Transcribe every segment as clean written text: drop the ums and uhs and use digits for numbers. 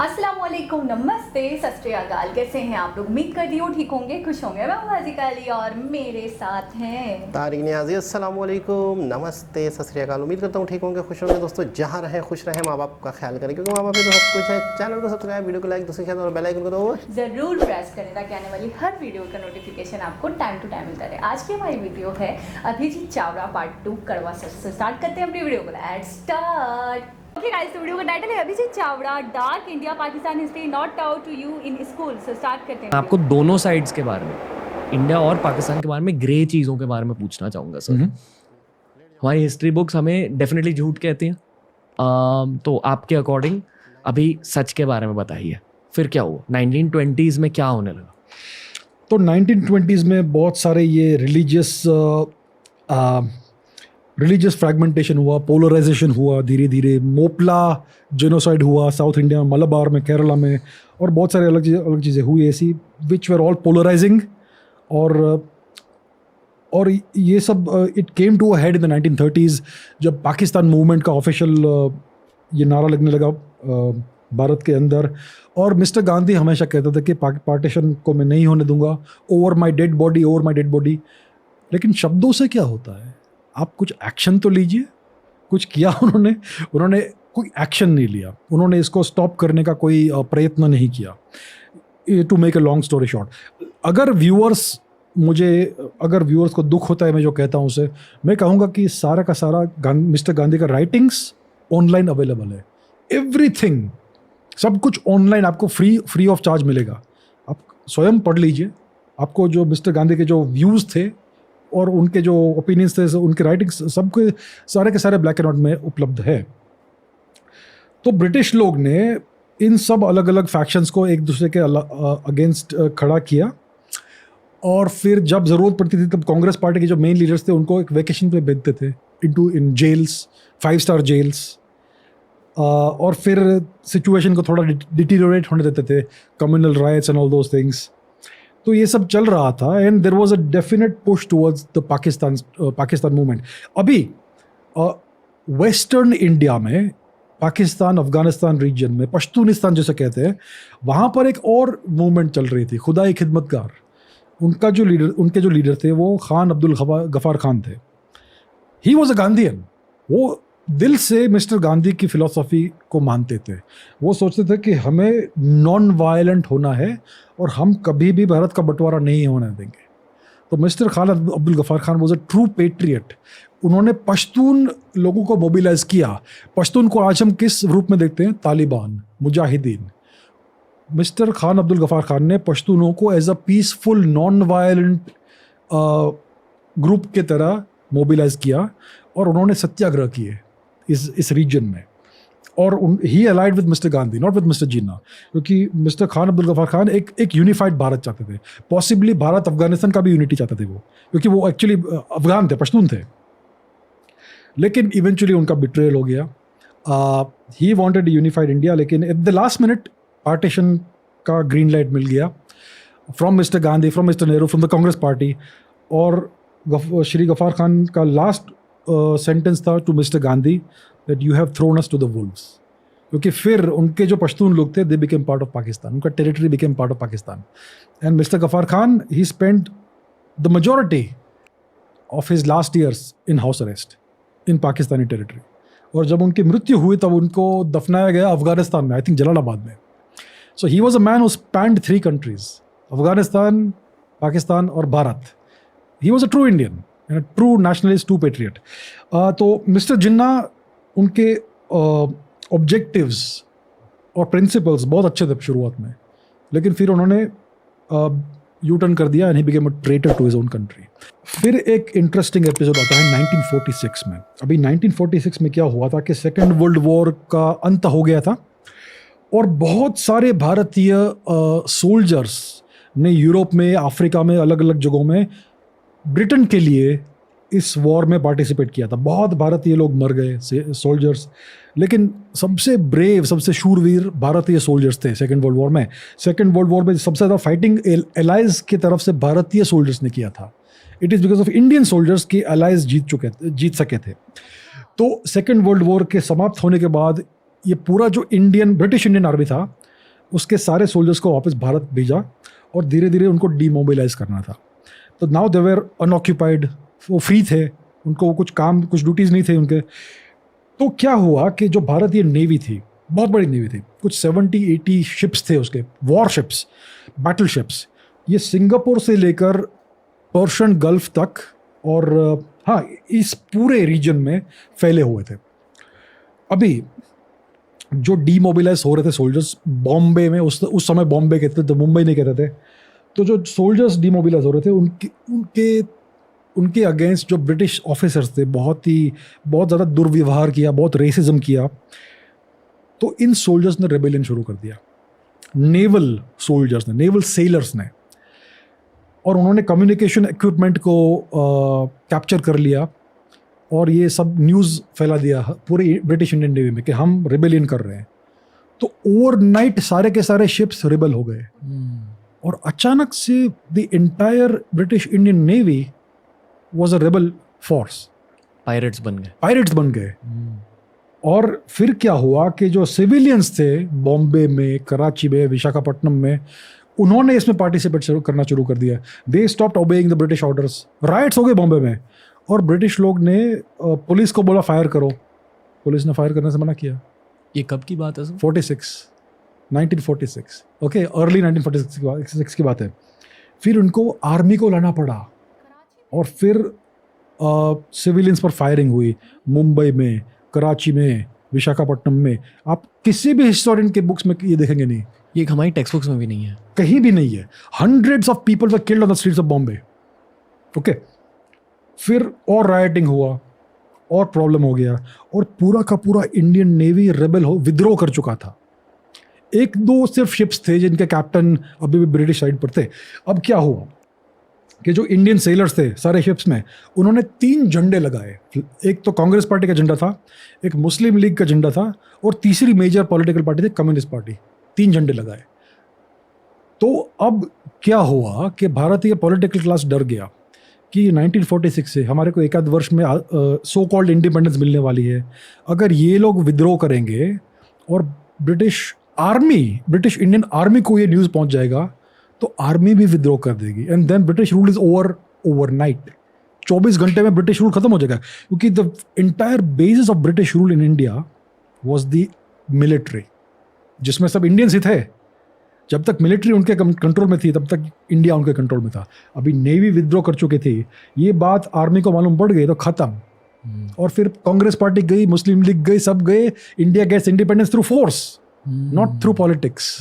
अस्सलामुअलैकुम, नमस्ते, सत श्री अकाल। कैसे हैं आप लोग? उम्मीद करती हूँ ठीक होंगे, खुश होंगे। मैं हाजिका अली और मेरे साथ हैं तारिक नियाज़ी। अस्सलामुअलैकुम, नमस्ते, सत श्री अकाल। उम्मीद करता हूँ ठीक होंगे, खुश होंगे। दोस्तों जहाँ रहें खुश रहें, माँ बाप का ख्याल करें, क्योंकि माँ बाप ही तो सब कुछ है। चैनल को सब्सक्राइब, वीडियो को लाइक, दूसरे चैनल और बेल आइकन को दो ज़रूर प्रेस करें ताकि आने वाली हर वीडियो का नोटिफिकेशन आपको टाइम टू टाइम मिलता रहे। आज की हमारी वीडियो है अभिजीत चावड़ा पार्ट 2 कड़वा सच से। स्टार्ट करते हैं अपनी वीडियो को। Let's start. ओके गाइस, तो वीडियो का टाइटल है Abhijit Chawda dark India Pakistan history not taught to you in school. So start करते हैं। आपको दोनों साइड्स के बारे में, इंडिया और पाकिस्तान के बारे में, ग्रे चीज़ों के बारे में पूछना चाहूँगा सर। हमारी हिस्ट्री बुक्स हमें डेफिनेटली झूठ कहती हैं, तो आपके अकॉर्डिंग अभी सच के बारे में बताइए। फिर क्या हुआ 1920s में, क्या होने लगा? तो 1920s में बहुत सारे ये रिलीजियस फ्रैगमेंटेशन हुआ, पोलराइजेशन हुआ धीरे धीरे। मोपला जेनोसाइड हुआ साउथ इंडिया में, मलबार में, केरला में, और बहुत सारे अलग चीज़ें हुई ऐसी विच वर ऑल पोलराइजिंग। और ये सब it came to a head in the 1930s जब पाकिस्तान मूवमेंट का ऑफिशियल ये नारा लगने लगा भारत के अंदर। और मिस्टर गांधी हमेशा कहता था कि पार्टीशन को मैं नहीं होने दूंगा, over my dead body, over my dead body. लेकिन शब्दों से क्या होता है? आप कुछ एक्शन तो लीजिए। कुछ किया उन्होंने कोई एक्शन नहीं लिया। उन्होंने इसको स्टॉप करने का कोई प्रयत्न नहीं किया। To make a long story short, अगर व्यूअर्स को दुख होता है मैं जो कहता हूँ उसे, मैं कहूँगा कि सारा का सारा मिस्टर गांधी का राइटिंग्स ऑनलाइन अवेलेबल है। एवरीथिंग, सब कुछ ऑनलाइन आपको फ्री ऑफ चार्ज मिलेगा। आप स्वयं पढ़ लीजिए। आपको जो मिस्टर गांधी के जो व्यूज़ थे और उनके जो ओपिनियंस थे, उनके राइटिंग्स सबके सारे के सारे ब्लैक एंड व्हाइट में उपलब्ध है। तो ब्रिटिश लोग ने इन सब अलग अलग फैक्शंस को एक दूसरे के अगेंस्ट खड़ा किया। और फिर जब ज़रूरत पड़ती थी तब कांग्रेस पार्टी के जो मेन लीडर्स थे उनको एक वेकेशन पे भेजते थे इन जेल्स, 5-स्टार जेल्स। और फिर सिचुएशन को थोड़ा डिटीरियोरेट होने देते थे, communal riots and all those things. तो ये सब चल रहा था and there was a definite push towards the Pakistan movement. अभी वेस्टर्न इंडिया में, पाकिस्तान अफगानिस्तान रीजन में, पश्तूनिस्तान जैसे कहते हैं, वहाँ पर एक और मूवमेंट चल रही थी, खुदाई खिदमतगार। उनके जो लीडर थे वो खान अब्दुल गफार खान थे। He was a Gandhian. वो दिल से मिस्टर गांधी की फ़िलॉसफ़ी को मानते थे। वो सोचते थे कि हमें नॉन वायलेंट होना है और हम कभी भी भारत का बंटवारा नहीं होने देंगे। तो mister Khan Abdul Ghaffar Khan was a true patriot. उन्होंने पश्तून लोगों को मोबिलाइज़ किया। पश्तून को आज हम किस रूप में देखते हैं? तालिबान, मुजाहिदीन। मिस्टर खान अब्दुल गफार खान ने पश्तूनों को as a peaceful non violent group के तरह मोबिलाइज़ किया और उन्होंने सत्याग्रह किए इस रीजन में। और he allied with mister Gandhi, not with mister Jinnah, क्योंकि मिस्टर खान अब्दुल गफार खान एक यूनिफाइड भारत चाहते थे। पॉसिबली भारत अफगानिस्तान का भी यूनिटी चाहते थे वो, क्योंकि वो एक्चुअली अफगान थे, पश्तून थे। लेकिन इवेंचुअली उनका बिट्रेयल हो गया। ही वांटेड यूनिफाइड इंडिया, लेकिन at the last minute partition का ग्रीन लाइट मिल गया from mister Gandhi, from mister Nehru, from the Congress party. और श्री गफार खान का लास्ट सेंटेंस था to mister Gandhi that you have thrown us to the wolves. क्योंकि फिर उनके जो पश्तून लोग थे, they became part of Pakistan, उनका territory became part of Pakistan. And mister Ghaffar Khan, he spent the majority of his last years in house arrest in Pakistani territory. और जब उनकी मृत्यु हुई तब उनको दफनाया गया अफगानिस्तान में, आई थिंक जलालाबाद में। So he was a man who spanned 3 countries, Afghanistan, Pakistan और Bharat. He was a true Indian and a true nationalist, true patriot. तो मिस्टर जिन्ना, उनके ऑब्जेक्टिव्स और प्रिंसिपल्स बहुत अच्छे थे शुरुआत में, लेकिन फिर उन्होंने यू टर्न कर दिया and he became a traitor to his own country. फिर एक इंटरेस्टिंग एपिसोड आता है 1946 में। अभी 1946 में क्या हुआ था कि सेकेंड वर्ल्ड वॉर का अंत हो गया था और बहुत सारे भारतीय सोल्जर्स ने यूरोप में, अफ्रीका में, अलग अलग जगहों में ब्रिटेन के लिए इस वॉर में पार्टिसिपेट किया था। बहुत भारतीय लोग मर गए, सोल्जर्स। लेकिन सबसे ब्रेव, सबसे शूरवीर भारतीय सोल्जर्स थे सेकेंड वर्ल्ड वॉर में। सेकेंड वर्ल्ड वॉर में सबसे ज़्यादा फाइटिंग एलाइज की तरफ से भारतीय सोल्जर्स ने किया था। It is because of Indian soldiers की एलाइज जीत सके थे। तो सेकेंड वर्ल्ड वॉर के समाप्त होने के बाद ये पूरा जो ब्रिटिश इंडियन आर्मी था उसके सारे सोल्जर्स को वापस भारत भेजा और धीरे धीरे उनको डीमोबिलाइज करना था। तो नाउ दे वर अनऑक्यूपाइड, वो फ्री थे, उनको कुछ काम, कुछ ड्यूटीज़ नहीं थे उनके। तो क्या हुआ कि जो भारतीय नेवी थी, बहुत बड़ी नेवी थी, कुछ 70-80 शिप्स थे उसके, वॉर शिप्स, बैटल शिप्स, ये सिंगापुर से लेकर पर्शियन गल्फ तक और हाँ इस पूरे रीजन में फैले हुए थे। अभी जो डीमोबिलाइज हो रहे थे सोल्जर्स बॉम्बे में, उस समय बॉम्बे कहते थे, तो मुंबई नहीं कहते थे, तो जो सोल्जर्स डीमोबिलाइज हो रहे थे उनके अगेंस्ट जो ब्रिटिश ऑफिसर्स थे, बहुत ज़्यादा दुर्व्यवहार किया, बहुत रेसिज्म किया। तो इन सोल्जर्स ने रेबेलियन शुरू कर दिया, नेवल सोल्जर्स ने, नेवल सेलर्स ने, और उन्होंने कम्युनिकेशन इक्विपमेंट को कैप्चर कर लिया और ये सब न्यूज़ फैला दिया पूरे ब्रिटिश इंडियन नेवी में कि हम रेबेलियन कर रहे हैं। तो ओवरनाइट सारे के सारे शिप्स रेबल हो गए और अचानक से the entire British Indian navy was a rebel force, pirates बन गए। और फिर क्या हुआ कि जो सिविलियंस थे बॉम्बे में, कराची में, विशाखापट्टनम में, उन्होंने इसमें पार्टिसिपेट करना शुरू कर दिया। They stopped obeying the British orders. Rights हो गए बॉम्बे में और ब्रिटिश लोग ने पुलिस को बोला फायर करो, पुलिस ने फायर करने से मना किया। ये कब की बात है सर? 1946, ओके, अर्ली 1946 की बात है। फिर उनको आर्मी को लाना पड़ा और फिर सिविलियंस पर फायरिंग हुई मुंबई में, कराची में, विशाखापट्टनम में। आप किसी भी हिस्टोरियन के बुक्स में ये देखेंगे नहीं, ये हमारी टेक्स्ट बुक्स में भी नहीं है, कहीं भी नहीं है। Hundreds of people were killed on the streets of Bombay, okay. फिर और राइटिंग हुआ और प्रॉब्लम हो गया और पूरा का पूरा इंडियन नेवी रेबल विद्रोह कर चुका था। एक दो सिर्फ शिप्स थे जिनके कैप्टन अभी भी ब्रिटिश साइड पर थे। अब क्या हुआ कि जो इंडियन सेलर्स थे सारे शिप्स में, उन्होंने 3 झंडे लगाए। एक तो कांग्रेस पार्टी का झंडा था, एक मुस्लिम लीग का झंडा था और तीसरी मेजर पॉलिटिकल पार्टी थी कम्युनिस्ट पार्टी। 3 झंडे लगाए। तो अब क्या हुआ कि भारतीय पॉलिटिकल क्लास डर गया कि 1946 से हमारे को एक आध वर्ष में सो कॉल्ड इंडिपेंडेंस मिलने वाली है। अगर ये लोग विद्रोह करेंगे और ब्रिटिश इंडियन आर्मी को ये न्यूज़ पहुंच जाएगा तो आर्मी भी विद्रोह कर देगी and then British rule is overnight. 24 घंटे में ब्रिटिश रूल खत्म हो जाएगा, क्योंकि the entire basis of British rule in India was the military, जिसमें सब इंडियंस ही थे। जब तक मिलिट्री उनके कंट्रोल में थी तब तक इंडिया उनके कंट्रोल में था। अभी नेवी विद्रोह कर चुके थे, ये बात आर्मी को मालूम पड़ गई तो खत्म। और फिर कांग्रेस पार्टी गई, मुस्लिम लीग गई, सब गए। India gets independence through force, not through politics.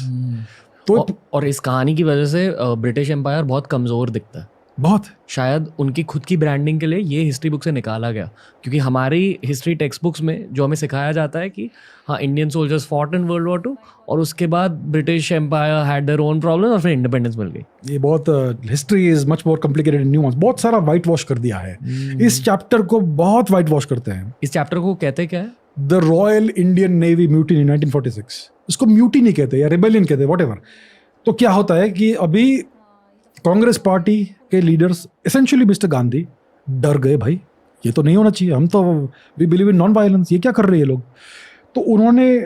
तो और इस कहानी की वजह से ब्रिटिश एम्पायर बहुत कमज़ोर दिखता है, बहुत। शायद उनकी खुद की ब्रांडिंग के लिए ये हिस्ट्री बुक से निकाला गया, क्योंकि हमारी हिस्ट्री टेक्स्ट बुक्स में जो हमें सिखाया जाता है कि हाँ Indian soldiers fought in World War II और उसके बाद British empire had their own problem और फिर इंडिपेंडेंस मिल गई। ये बहुत history is much more complicated new, बहुत सारा वाइट वॉश कर दिया है। इस चैप्टर को बहुत वाइट वॉश करते हैं। इस चैप्टर को कहते क्या है? The royal Indian navy mutiny 1946। इसको म्यूटिनी कहते हैं या रिबेलियन कहते हैं, व्हाटएवर। तो क्या होता है कि अभी कांग्रेस पार्टी के लीडर्स एसेंशियली मिस्टर गांधी डर गए, भाई ये तो नहीं होना चाहिए, हम तो we believe in non violence, ये क्या कर रहे हैं ये लोग। तो उन्होंने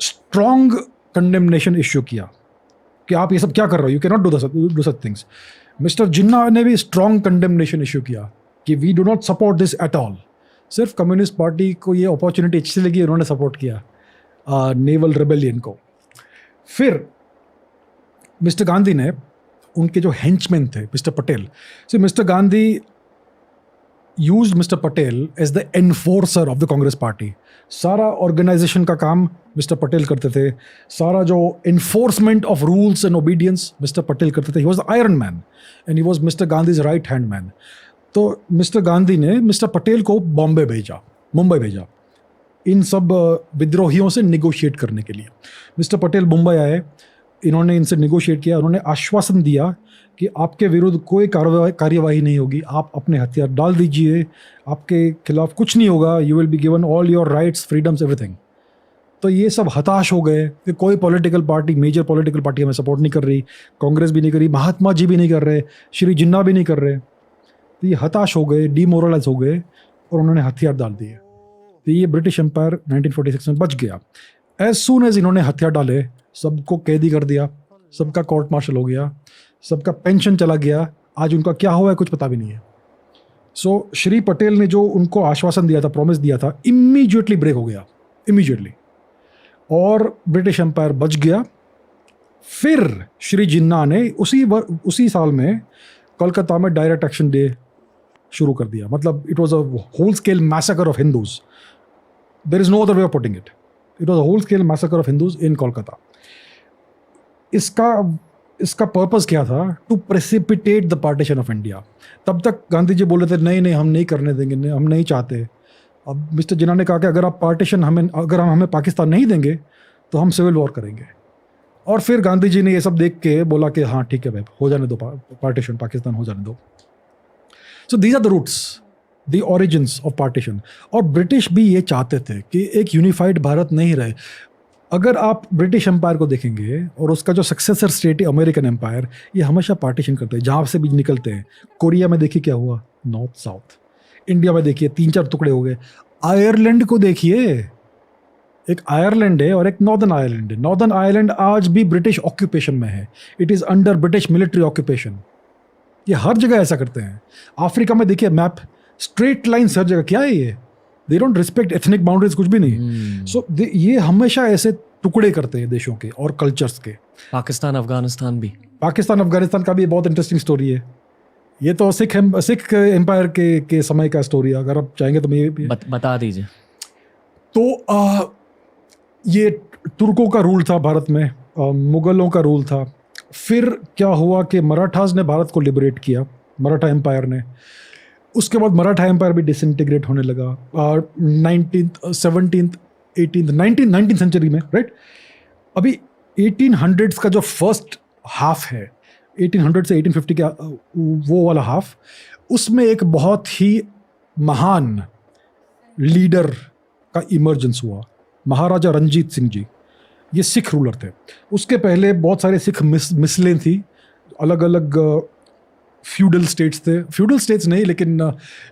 स्ट्रॉन्ग कंडेमनेशन इश्यू किया कि आप ये सब क्या कर रहे हो, you can not do such things. Mister Jinnah ने भी स्ट्रॉन्ग कंडेमनेशन इश्यू किया कि we do not support this at all. सिर्फ कम्युनिस्ट पार्टी को ये अपॉर्चुनिटी अच्छी लगी, उन्होंने सपोर्ट किया नेवल रेबेलियन को। फिर मिस्टर गांधी ने उनके जो हेंचमैन थे Mister Patel, so mister Gandhi used Mister Patel as the enforcer of the Congress party. सारा ऑर्गेनाइजेशन का काम मिस्टर पटेल करते थे, सारा जो enforcement of rules and obedience Mister Patel करते थे। He was the iron man and he was Mister Gandhi's right hand man. तो मिस्टर गांधी ने मिस्टर पटेल को मुंबई भेजा इन सब विद्रोहियों से निगोशिएट करने के लिए। मिस्टर पटेल मुंबई आए, इन्होंने इनसे निगोशिएट किया, उन्होंने आश्वासन दिया कि आपके विरुद्ध कोई कार्यवाही नहीं होगी, आप अपने हथियार डाल दीजिए, आपके खिलाफ कुछ नहीं होगा, you will be given all your rights, freedoms, everything. तो ये सब हताश हो गए कि कोई political party, major political party हमें सपोर्ट नहीं कर रही, कांग्रेस भी नहीं कर रही, महात्मा जी भी नहीं कर रहे, श्री जिन्ना भी नहीं कर रहे। तो ये हताश हो गए, डीमोरलाइज हो गए और उन्होंने हथियार डाल दिए। तो ये ब्रिटिश एम्पायर 1946 में बच गया। एज सून एज इन्होंने हथियार डाले, सबको कैदी कर दिया, सबका कोर्ट मार्शल हो गया, सबका पेंशन चला गया, आज उनका क्या हुआ है कुछ पता भी नहीं है। सो श्री पटेल ने जो उनको आश्वासन दिया था, प्रॉमिस दिया था, इमीडिएटली ब्रेक हो गया, इमीडिएटली, और ब्रिटिश एम्पायर बच गया। फिर श्री जिन्ना ने उसी साल में कोलकाता में डायरेक्ट एक्शन डे शुरू कर दिया। मतलब it was a whole scale massacre of Hindus, there is no other way of putting it, it was a whole scale massacre of Hindus in Kolkata. इसका पर्पस क्या था? To precipitate the partition of India. तब तक गांधी जी बोले थे नहीं नहीं हम नहीं करने देंगे, नहीं, हम नहीं चाहते। अब मिस्टर जिन्ना ने कहा कि अगर हम हमें पाकिस्तान नहीं देंगे तो हम सिविल वॉर करेंगे। और फिर गांधी जी ने ये सब देख के बोला कि हाँ ठीक है भाई, हो जाने दो पार्टीशन, पाकिस्तान हो जाने दो। So these are the roots, the origins of partition. और ब्रिटिश भी ये चाहते थे कि एक यूनिफाइड भारत नहीं रहे। अगर आप ब्रिटिश एम्पायर को देखेंगे और उसका जो सक्सेसर स्टेट है अमेरिकन एम्पायर, ये हमेशा पार्टीशन करते हैं, जहाँ से भी निकलते हैं। कोरिया में देखिए क्या हुआ, नॉर्थ साउथ। इंडिया में देखिए 3-4 टुकड़े हो गए। आयरलैंड को देखिए, एक आयरलैंड है और एक नॉर्दर्न आयरलैंड है। नॉर्दर्न आयरलैंड आज भी ब्रिटिश ऑक्यूपेशन में है, it is under British military occupation. ये हर जगह ऐसा करते हैं। अफ्रीका में देखिए मैप, स्ट्रेट लाइन्स हर जगह। क्या है ये? They don't respect ethnic boundaries, कुछ भी नहीं। सो ये हमेशा ऐसे टुकड़े करते हैं देशों के और कल्चर्स के। पाकिस्तान अफगानिस्तान का भी बहुत इंटरेस्टिंग स्टोरी है। ये तो सिख एम्पायर के समय का स्टोरी है। अगर आप चाहेंगे तो मैं बता दीजिए। तो ये तुर्कों का रूल था भारत में, मुगलों का रूल था। फिर क्या हुआ कि मराठास ने भारत को लिबरेट किया, मराठा एम्पायर ने। उसके बाद मराठा एम्पायर भी डिसइंटीग्रेट होने लगा 19th सेंचुरी में, राइट। अभी 1800s का जो फर्स्ट हाफ है, 1800 से 1850 का वो वाला हाफ, उसमें एक बहुत ही महान लीडर का इमर्जेंस हुआ, महाराजा रंजीत सिंह जी। ये सिख रूलर थे। उसके पहले बहुत सारे सिख मिसलें थी, अलग अलग फ्यूडल स्टेट्स थे, फ्यूडल स्टेट्स नहीं लेकिन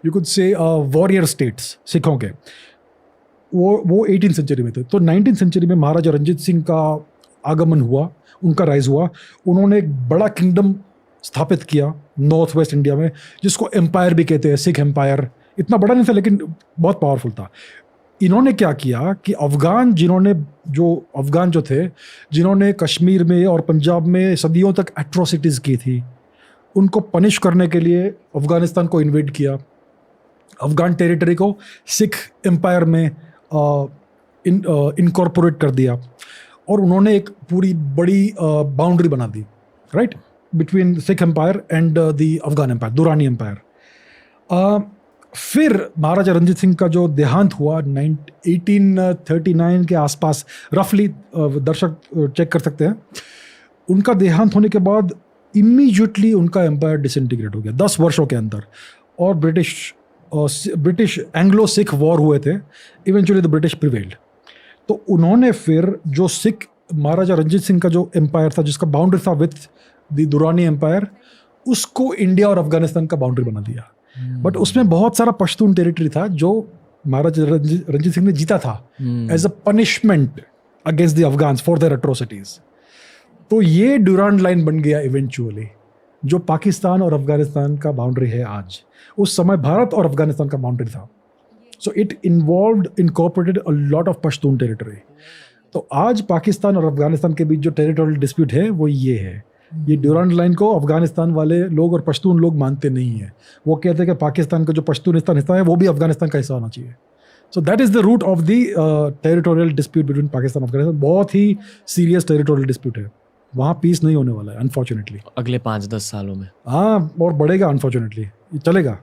you could say warrior states सिखों के, वो 18th सेंचुरी में थे। तो 19th सेंचुरी में महाराजा रंजीत सिंह का आगमन हुआ, उनका राइज हुआ। उन्होंने एक बड़ा किंगडम स्थापित किया नॉर्थ वेस्ट इंडिया में, जिसको एम्पायर भी कहते हैं, सिख एम्पायर। इतना बड़ा नहीं था लेकिन बहुत पावरफुल था। इन्होंने क्या किया कि अफगान जो थे, जिन्होंने कश्मीर में और पंजाब में सदियों तक एट्रोसिटीज़ की थी, उनको पनिश करने के लिए अफगानिस्तान को इन्वेड किया। अफगान टेरिटरी को सिख एम्पायर में इनकॉर्पोरेट कर दिया और उन्होंने एक पूरी बड़ी बाउंड्री बना दी, right, between Sikh empire and the Afghan empire, Durrani empire. फिर महाराजा रंजीत सिंह का जो देहांत हुआ 1839 के आसपास, रफली, दर्शक चेक कर सकते हैं। उनका देहांत होने के बाद इमीडिएटली उनका एम्पायर डिसइंटीग्रेट हो गया 10 वर्षों के अंदर। और ब्रिटिश एंग्लो सिख वॉर हुए थे। Eventually the British prevailed. तो उन्होंने फिर जो सिख महाराजा रंजीत सिंह का जो एम्पायर था, जिसका बाउंड्री था विथ द दुरानी एम्पायर, उसको इंडिया और अफगानिस्तान का बाउंड्री बना दिया। बट उसमें बहुत सारा पश्तून टेरिटरी था जो महाराजा रंजीत सिंह ने जीता था as a punishment against the Afghans for their atrocities. तो ये ड्यूरांड लाइन बन गया इवेंचुअली, जो पाकिस्तान और अफगानिस्तान का बाउंड्री है आज। उस समय भारत और अफगानिस्तान का बाउंड्री था। So it involved incorporated a lot of Pashtun territory. तो आज पाकिस्तान और अफगानिस्तान के बीच जो टेरिटोरियल डिस्प्यूट है वो ये है। ये ड्यूरांड लाइन को अफगानिस्तान वाले लोग और पश्तून लोग मानते नहीं हैं। वो कहते हैं कि पाकिस्तान का जो पश्तूनिस्तान हिस्सा है वो भी अफगानिस्तान का हिस्सा होना चाहिए। So that is the root of the territorial dispute between Pakistan और अफगानिस्तान। बहुत ही सीरियस टेरिटोरियल डिस्प्यूट है, वहाँ पीस नहीं होने वाला है अनफॉर्चुनेटली अगले 5-10 सालों में। हाँ, और बढ़ेगा अनफॉर्चुनेटली, ये चलेगा।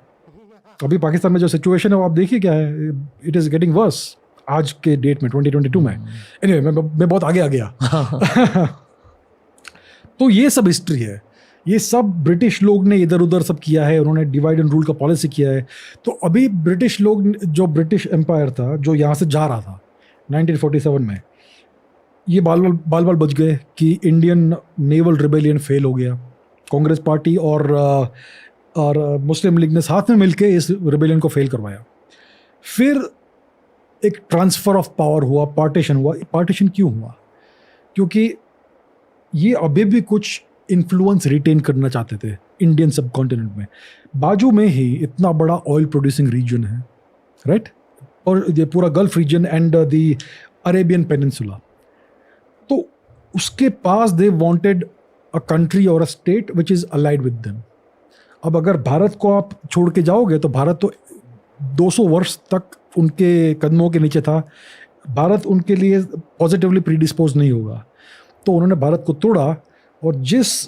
अभी पाकिस्तान में जो सिचुएशन है वो आप देखिए क्या है, इट इज़ गेटिंग वर्स आज के डेट में 2022 में। एनीवे, मैं बहुत आगे आ गया। तो ये सब हिस्ट्री है, ये सब ब्रिटिश लोग ने इधर उधर सब किया है। उन्होंने डिवाइड एंड रूल का पॉलिसी किया है। तो अभी ब्रिटिश लोग, जो ब्रिटिश एम्पायर था जो यहाँ से जा रहा था 1947 में, ये बाल बच गए कि इंडियन नेवल रिबेलियन फेल हो गया। कांग्रेस पार्टी और मुस्लिम लीग ने साथ में मिलकर इस रिबेलियन को फेल करवाया। फिर एक ट्रांसफ़र ऑफ पावर हुआ, पार्टीशन हुआ। पार्टीशन क्यों हुआ? क्योंकि ये अभी भी कुछ इन्फ्लुएंस रिटेन करना चाहते थे इंडियन सब कॉन्टिनेंट में। बाजू में ही इतना बड़ा ऑयल प्रोड्यूसिंग रीजन है, राइट, और ये पूरा gulf region and the Arabian peninsula. तो उसके पास दे वांटेड अ कंट्री और a state which is allied with them. अब अगर भारत को आप छोड़ के जाओगे तो भारत तो 200 वर्ष तक उनके कदमों के नीचे था, भारत उनके लिए पॉजिटिवली प्रीडिस्पोज नहीं होगा। तो उन्होंने भारत को तोड़ा, और जिस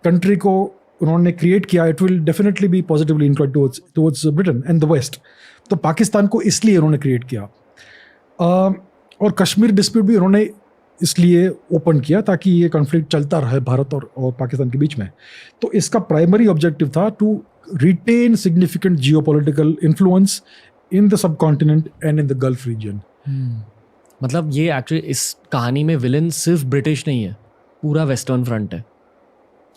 कंट्री को उन्होंने क्रिएट किया it will definitely be positively inclined towards Britain and the west. तो पाकिस्तान को इसलिए उन्होंने क्रिएट किया, और कश्मीर डिस्प्यूट भी उन्होंने इसलिए ओपन किया ताकि ये कॉन्फ्लिक्ट चलता रहे भारत और पाकिस्तान के बीच में। तो इसका प्राइमरी ऑब्जेक्टिव था to retain significant geopolitical influence in the sub continent and in the gulf region. मतलब ये एक्चुअली इस कहानी में विलन सिर्फ ब्रिटिश नहीं है, पूरा वेस्टर्न फ्रंट है।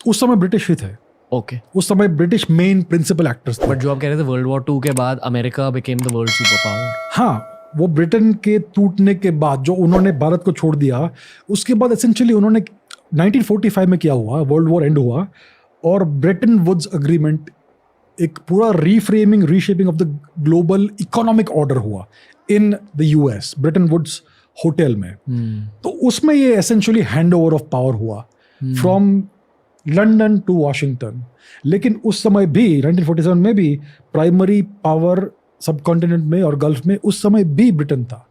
उस समय ब्रिटिश ही थे, ओके, उस समय ब्रिटिश मेन प्रिंसिपल एक्टर्स थे। बट जो आप कह रहे थे वर्ल्ड वॉर 2 के बाद America became the world super power. हाँ, वो ब्रिटेन के टूटने के बाद जो उन्होंने भारत को छोड़ दिया, उसके बाद एसेंशियली उन्होंने 1945 में क्या हुआ, वर्ल्ड वॉर एंड हुआ, और ब्रेटन वुड्स अग्रीमेंट एक पूरा reframing reshaping of the global economic order हुआ in the US, Bretton Woods hotel में। तो उसमें ये essentially hand over of power हुआ फ्रॉम लंदन टू वॉशिंगटन। लेकिन उस समय भी 1947 में भी प्राइमरी पावर सब कॉन्टिनेंट में और गल्फ में उस समय भी ब्रिटेन था,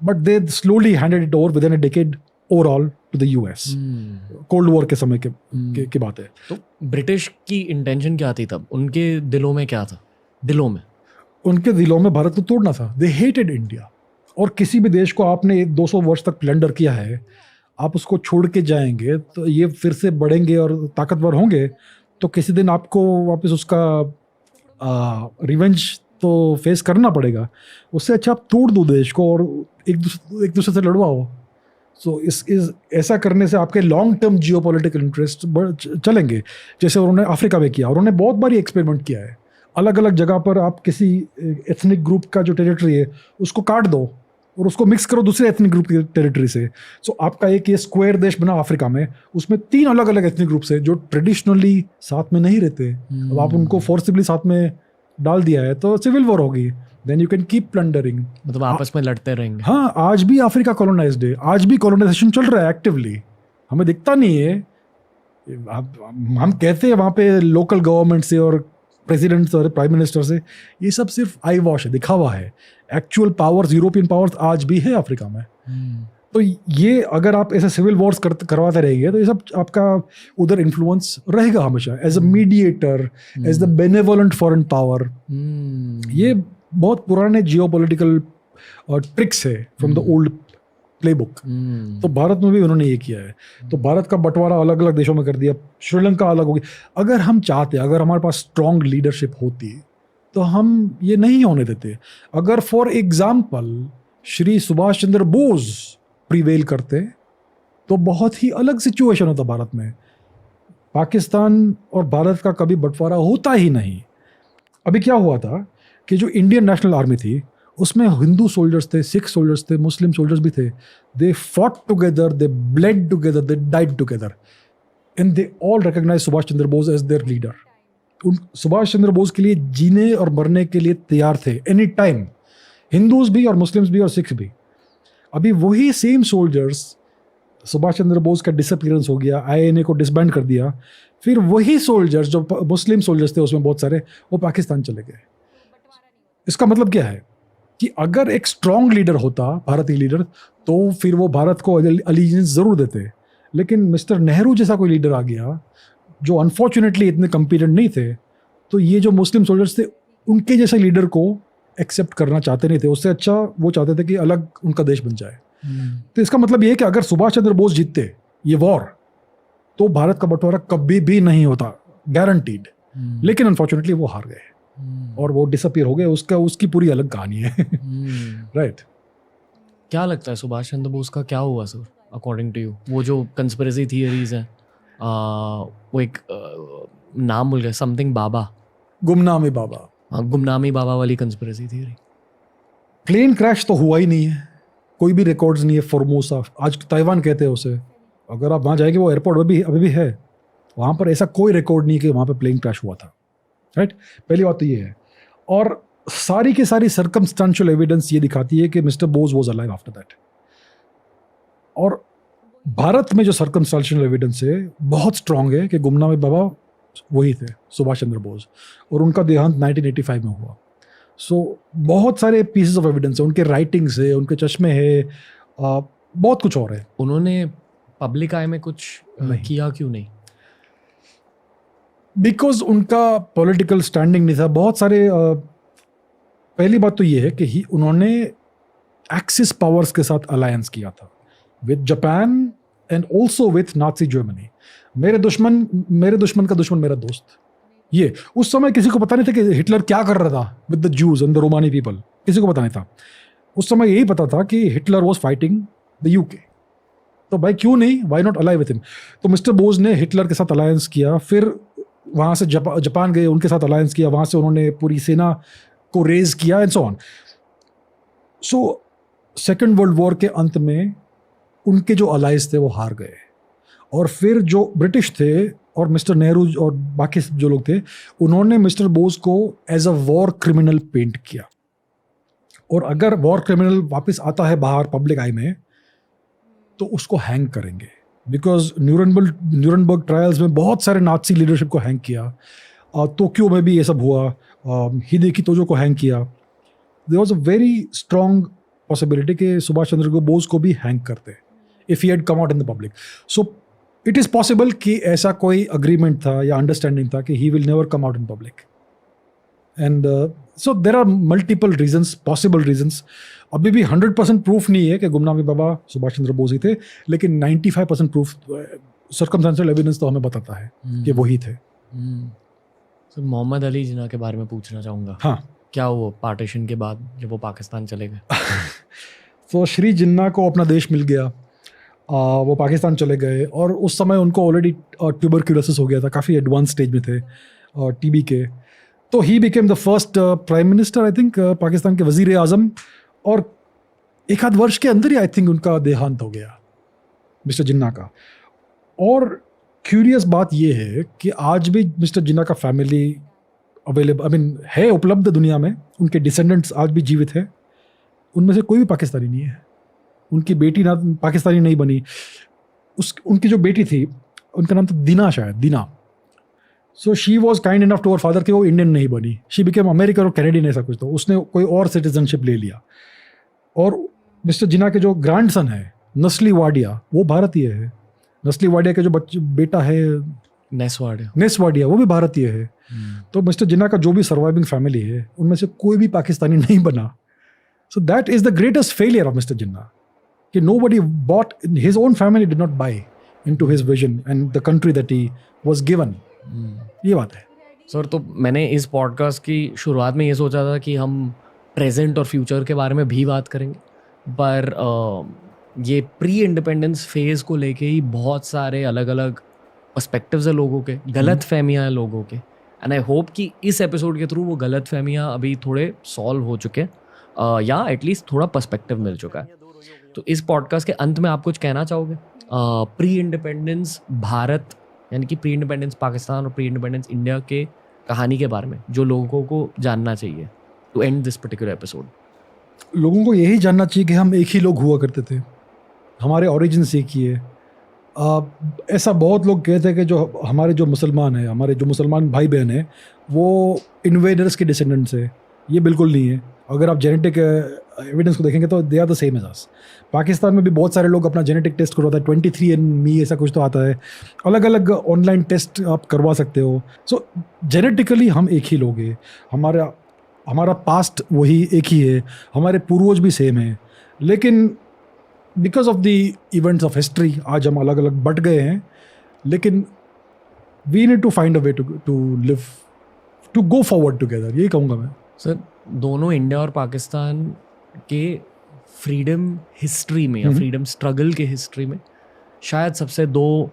but they slowly handed it over within a decade overall to the US. Cold war के समय की बात है। तो ब्रिटिश की इंटेंशन क्या थी तब, उनके दिलों में क्या था? उनके दिलों में भारत को तोड़ना था। They hated India. और किसी भी देश को आपने 200 वर्ष तक प्लंडर किया है, आप उसको छोड़ के जाएंगे तो ये फिर से बढ़ेंगे और ताकतवर होंगे, तो किसी दिन आपको वापस उसका रिवेंज तो फेस करना पड़ेगा। उससे अच्छा आप तोड़ दो देश को और एक दूसरे से लड़वाओ। सो ऐसा करने से आपके लॉन्ग टर्म जियोपॉलिटिकल इंटरेस्ट चलेंगे, जैसे उन्होंने अफ्रीका में किया। उन्होंने बहुत बारी एक्सपेरिमेंट किया है, अलग अलग जगह पर आप किसी एथनिक ग्रुप का जो टेरिटरी है उसको काट दो और उसको मिक्स करो दूसरे एथनिक ग्रुप की टेरिटरी से। सो आपका एक ये स्क्वायर देश बना अफ्रीका में, उसमें 3 अलग अलग एथनिक ग्रुप है जो ट्रेडिशनली साथ में नहीं रहते। अब आप उनको फोर्सिबली साथ में डाल दिया है तो सिविल वॉर होगी। Then you can keep plundering, मतलब आपस में लड़ते रहेंगे। हाँ, आज भी अफ्रीका कॉलोनाइज्ड है, आज भी कॉलोनाइजेशन चल रहा है एक्टिवली, हमें दिखता नहीं है। हम कहते हैं वहाँ पे लोकल गवर्नमेंट से और प्रेसिडेंट और प्राइम मिनिस्टर से, ये सब सिर्फ आई वॉश है, दिखावा है। एक्चुअल पावर्स, यूरोपियन पावर्स आज भी है अफ्रीका में। तो ये अगर आप ऐसे सिविल वॉर्स करवाते रहेंगे तो ये सब आपका उधर इन्फ्लुएंस रहेगा हमेशा, as a mediator, as the benevolent foreign power. ये बहुत पुराने जियोपॉलिटिकल ट्रिक्स है फ्रॉम द ओल्ड प्लेबुक। तो भारत में भी उन्होंने ये किया है। तो भारत का बंटवारा अलग अलग देशों में कर दिया, श्रीलंका अलग हो गई। अगर हम चाहते, अगर हमारे पास स्ट्रॉन्ग लीडरशिप होती तो हम ये नहीं होने देते। अगर for example Shri Subhash Chandra Bose prevail करते तो बहुत ही अलग सिचुएशन होता भारत में। पाकिस्तान और भारत का कभी बंटवारा होता ही नहीं। अभी क्या हुआ था कि जो इंडियन नेशनल आर्मी थी उसमें हिंदू सोल्जर्स थे, सिख सोल्जर्स थे, मुस्लिम सोल्जर्स भी थे। They fought together, they bled together, they died together, and they all recognise Subhash Chandra Bose as their leader. उन सुभाष चंद्र बोस के लिए जीने और मरने के लिए तैयार थे एनी टाइम, हिंदूज भी और मुस्लिम्स भी और सिख भी। अभी वही सेम सोल्जर्स, सुभाष चंद्र बोस का डिसअपीयरेंस हो गया, INA को डिसबैंड कर दिया, फिर वही सोल्जर्स जो मुस्लिम सोल्जर्स थे उसमें बहुत सारे, वो पाकिस्तान चले गए। इसका मतलब क्या है कि अगर एक स्ट्रॉन्ग लीडर होता, भारतीय लीडर, तो फिर वो भारत को अलीजेंस जरूर देते। लेकिन मिस्टर नेहरू जैसा कोई लीडर आ गया जो अनफॉर्चुनेटली इतने कॉम्पिटेंट नहीं थे, तो ये जो मुस्लिम सोल्जर्स थे उनके जैसे लीडर को एक्सेप्ट करना चाहते नहीं थे। उससे अच्छा वो चाहते थे कि अलग उनका देश बन जाए। तो इसका मतलब ये है कि अगर सुभाष चंद्र बोस जीतते ये वॉर तो भारत का बंटवारा कभी भी नहीं होता, गारंटीड। लेकिन अनफॉर्चुनेटली वो हार गए और वो डिसअपीयर हो गए। उसकी पूरी अलग कहानी है। राइट। क्या लगता है सुभाष चंद्र बोस का क्या हुआ सर, अकॉर्डिंग टू यू? वो जो कंस्पिरेसी थियरीज हैं, वो एक नाम भूल गया, समथिंग बाबा, गुमनामी बाबा। हाँ, गुमनामी बाबा वाली कंस्पिरेसी थियरी। प्लेन क्रैश तो हुआ ही नहीं है, कोई भी रिकॉर्ड्स नहीं है। फॉर्मोसा, आज ताइवान कहते हैं उसे, अगर आप वहाँ जाएंगे वो एयरपोर्ट अभी भी है, वहाँ पर ऐसा कोई रिकॉर्ड नहीं कि वहाँ पर प्लेन क्रैश हुआ था, राइट। पहली बात तो ये है। और सारी की सारी सर्कमस्टेंशियल एविडेंस ये दिखाती है कि mister Bose was alive after that. और भारत में जो सर्कमस्टेंशियल एविडेंस है बहुत स्ट्रांग है कि गुमनामी बाबा वही थे, सुभाष चंद्र बोस, और उनका देहांत 1985 में हुआ। सो बहुत सारे पीसेस ऑफ एविडेंस है, उनके राइटिंग्स है, उनके चश्मे है, बहुत कुछ और है। उन्होंने पब्लिक आई में कुछ नहीं। किया क्यों नहीं? बिकॉज उनका पॉलिटिकल स्टैंडिंग नहीं था। बहुत सारे पहली बात तो ये है कि उन्होंने एक्सिस पावर्स के साथ अलायंस किया था, with Japan and also with Nazi Germany. मेरे दुश्मन का दुश्मन मेरा दोस्त। ये उस समय किसी को पता नहीं था कि हिटलर क्या कर रहा था with the Jews and the Romani people, किसी को पता नहीं था। उस समय यही पता था कि Hitler was fighting the UK, तो भाई क्यों नहीं, वाई नॉट अलाइव विथ हिम। तो मिस्टर बोस ने हिटलर के साथ अलायंस किया, फिर वहाँ से जापान गए, उनके साथ अलायंस किया, वहाँ से उन्होंने पूरी सेना को रेज किया and so on. So second world war के अंत में उनके जो अलाइज थे वो हार गए, और फिर जो ब्रिटिश थे और मिस्टर नेहरू और बाकी जो लोग थे, उन्होंने मिस्टर बोस को as a war criminal paint किया। और अगर वॉर क्रिमिनल वापस आता है बाहर पब्लिक आई में तो उसको हैंग करेंगे, बिकॉज न्यूरनबर्ग ट्रायल्स में बहुत सारे नाजी लीडरशिप को हैंग किया, टोक्यो में भी ये सब हुआ, हिदेकी तोजो को हैंग किया। There was a very strong possibility कि सुभाष चंद्र बोस को भी हैंग करते if he had come out in the public. So it is possible कि ऐसा कोई अग्रीमेंट था या अंडरस्टैंडिंग था कि he will never come out in public. And so there are multiple reasons, possible reasons. अभी भी 100% प्रूफ नहीं है कि गुमनामी बाबा सुभाष चंद्र बोस ही थे, लेकिन 95% प्रूफ, सर्कमस्टेंशियल एविडेंस तो हमें बताता है कि वही थे। सर मोहम्मद अली जिन्ना के बारे में पूछना चाहूँगा। हाँ, क्या हुआ पार्टीशन के बाद जब वो पाकिस्तान चले गए? तो श्री जिन्ना को अपना देश मिल गया, वो पाकिस्तान चले गए, और उस समय उनको ऑलरेडी ट्यूबरक्यूलोसिस हो गया था, काफ़ी एडवांस स्टेज में थे टीबी के। तो he became the first prime minister, I think, Pakistan के वजीर आज़म, और एक आध वर्ष के अंदर ही आई थिंक उनका देहांत हो गया मिस्टर जिन्ना का। और क्यूरियस बात यह है कि आज भी मिस्टर जिन्ना का फैमिली अवेलेबल, आई मीन है उपलब्ध दुनिया में, उनके डिसेंडेंट्स आज भी जीवित है। उनमें से कोई भी पाकिस्तानी नहीं है। उनकी बेटी ना पाकिस्तानी नहीं बनी, उनकी जो बेटी थी उनका नाम था दीना, शायद Dina. So she was kind enough to our father कि वो इंडियन नहीं बनी, शी बिकेम अमेरिकन और कैनेडियन ऐसा कुछ। तो उसने कोई और सिटीजनशिप ले लिया, और मिस्टर जिन्ना के जो ग्रैंडसन है नस्ली वाडिया, वो भारतीय है। नस्ली वाडिया के जो बेटा है नेस वाडिया, वो भी भारतीय है। तो मिस्टर जिन्ना का जो भी सर्वाइविंग फैमिली है उनमें से कोई भी पाकिस्तानी नहीं बना। So that is the greatest failure of mister Jinnah, कि nobody bought, his own family did not buy into his vision and the country that he was given. ये बात है सर। तो मैंने इस पॉडकास्ट की शुरुआत में ये सोचा था कि हम प्रेजेंट और फ्यूचर के बारे में भी बात करेंगे, पर ये प्री इंडिपेंडेंस फेज़ को लेके ही बहुत सारे अलग अलग पर्सपेक्टिव्स है लोगों के, गलत फहमियाँ हैं लोगों के, एंड आई होप कि इस एपिसोड के थ्रू वो गलत फहमियाँ अभी थोड़े सॉल्व हो चुके हैं, या एटलीस्ट थोड़ा पर्सपेक्टिव मिल चुका है। तो इस पॉडकास्ट के अंत में आप कुछ कहना चाहोगे प्री इंडिपेंडेंस भारत, यानी कि प्री इंडिपेंडेंस पाकिस्तान और प्री इंडिपेंडेंस इंडिया के कहानी के बारे में जो लोगों को जानना चाहिए to end this particular episode? लोगों को यही जानना चाहिए कि हम एक ही लोग हुआ करते थे, हमारे ओरिजिन्स एक ही है। ऐसा बहुत लोग कहते हैं कि जो हमारे जो मुसलमान हैं, हमारे जो मुसलमान भाई बहन हैं, वो इन्वेडर्स के डिसेंडेंट्स है। ये बिल्कुल नहीं है। अगर आप जेनेटिक एविडेंस को देखेंगे तो they are the same as us. Pakistan में भी बहुत सारे लोग अपना जेनेटिक टेस्ट करवाते हैं, 23andMe ऐसा कुछ तो आता है, अलग अलग ऑनलाइन टेस्ट आप करवा सकते हो। सो जेनेटिकली हम एक ही लोग हैं, हमारा पास्ट वही एक ही है, हमारे पूर्वज भी सेम है, लेकिन because of the events of history आज हम अलग अलग बट गए हैं। लेकिन we need to find a way to live, to go forward together, यही कहूँगा मैं। सर दोनों इंडिया और पाकिस्तान के फ्रीडम हिस्ट्री में या फ्रीडम स्ट्रगल के हिस्ट्री में शायद सबसे दो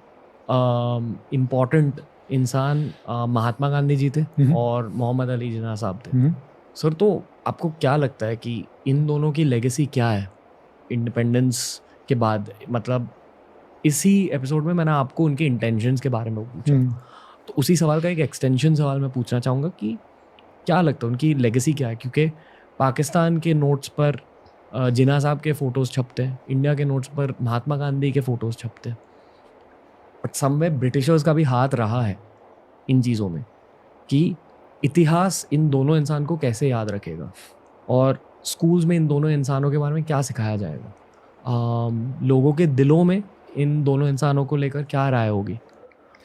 इम्पॉर्टेंट इंसान महात्मा गांधी जी थे और मोहम्मद अली जिन्ना साहब थे। सर तो आपको क्या लगता है कि इन दोनों की लेगेसी क्या है इंडिपेंडेंस के बाद? मतलब इसी एपिसोड में मैंने आपको उनके इंटेंशंस के बारे में पूछा, तो उसी सवाल का एक एक्सटेंशन सवाल मैं पूछना चाहूँगा कि क्या लगता है उनकी लेगेसी क्या है? क्योंकि पाकिस्तान के नोट्स पर जिन्ना साहब के फ़ोटोज़ छपते हैं, इंडिया के नोट्स पर महात्मा गांधी के फ़ोटोज़ छपते हैं, बट समवे ब्रिटिशर्स का भी हाथ रहा है इन चीज़ों में कि इतिहास इन दोनों इंसान को कैसे याद रखेगा और स्कूल्स में इन दोनों इंसानों के बारे में क्या सिखाया जाएगा, लोगों के दिलों में इन दोनों इंसानों को लेकर क्या राय होगी।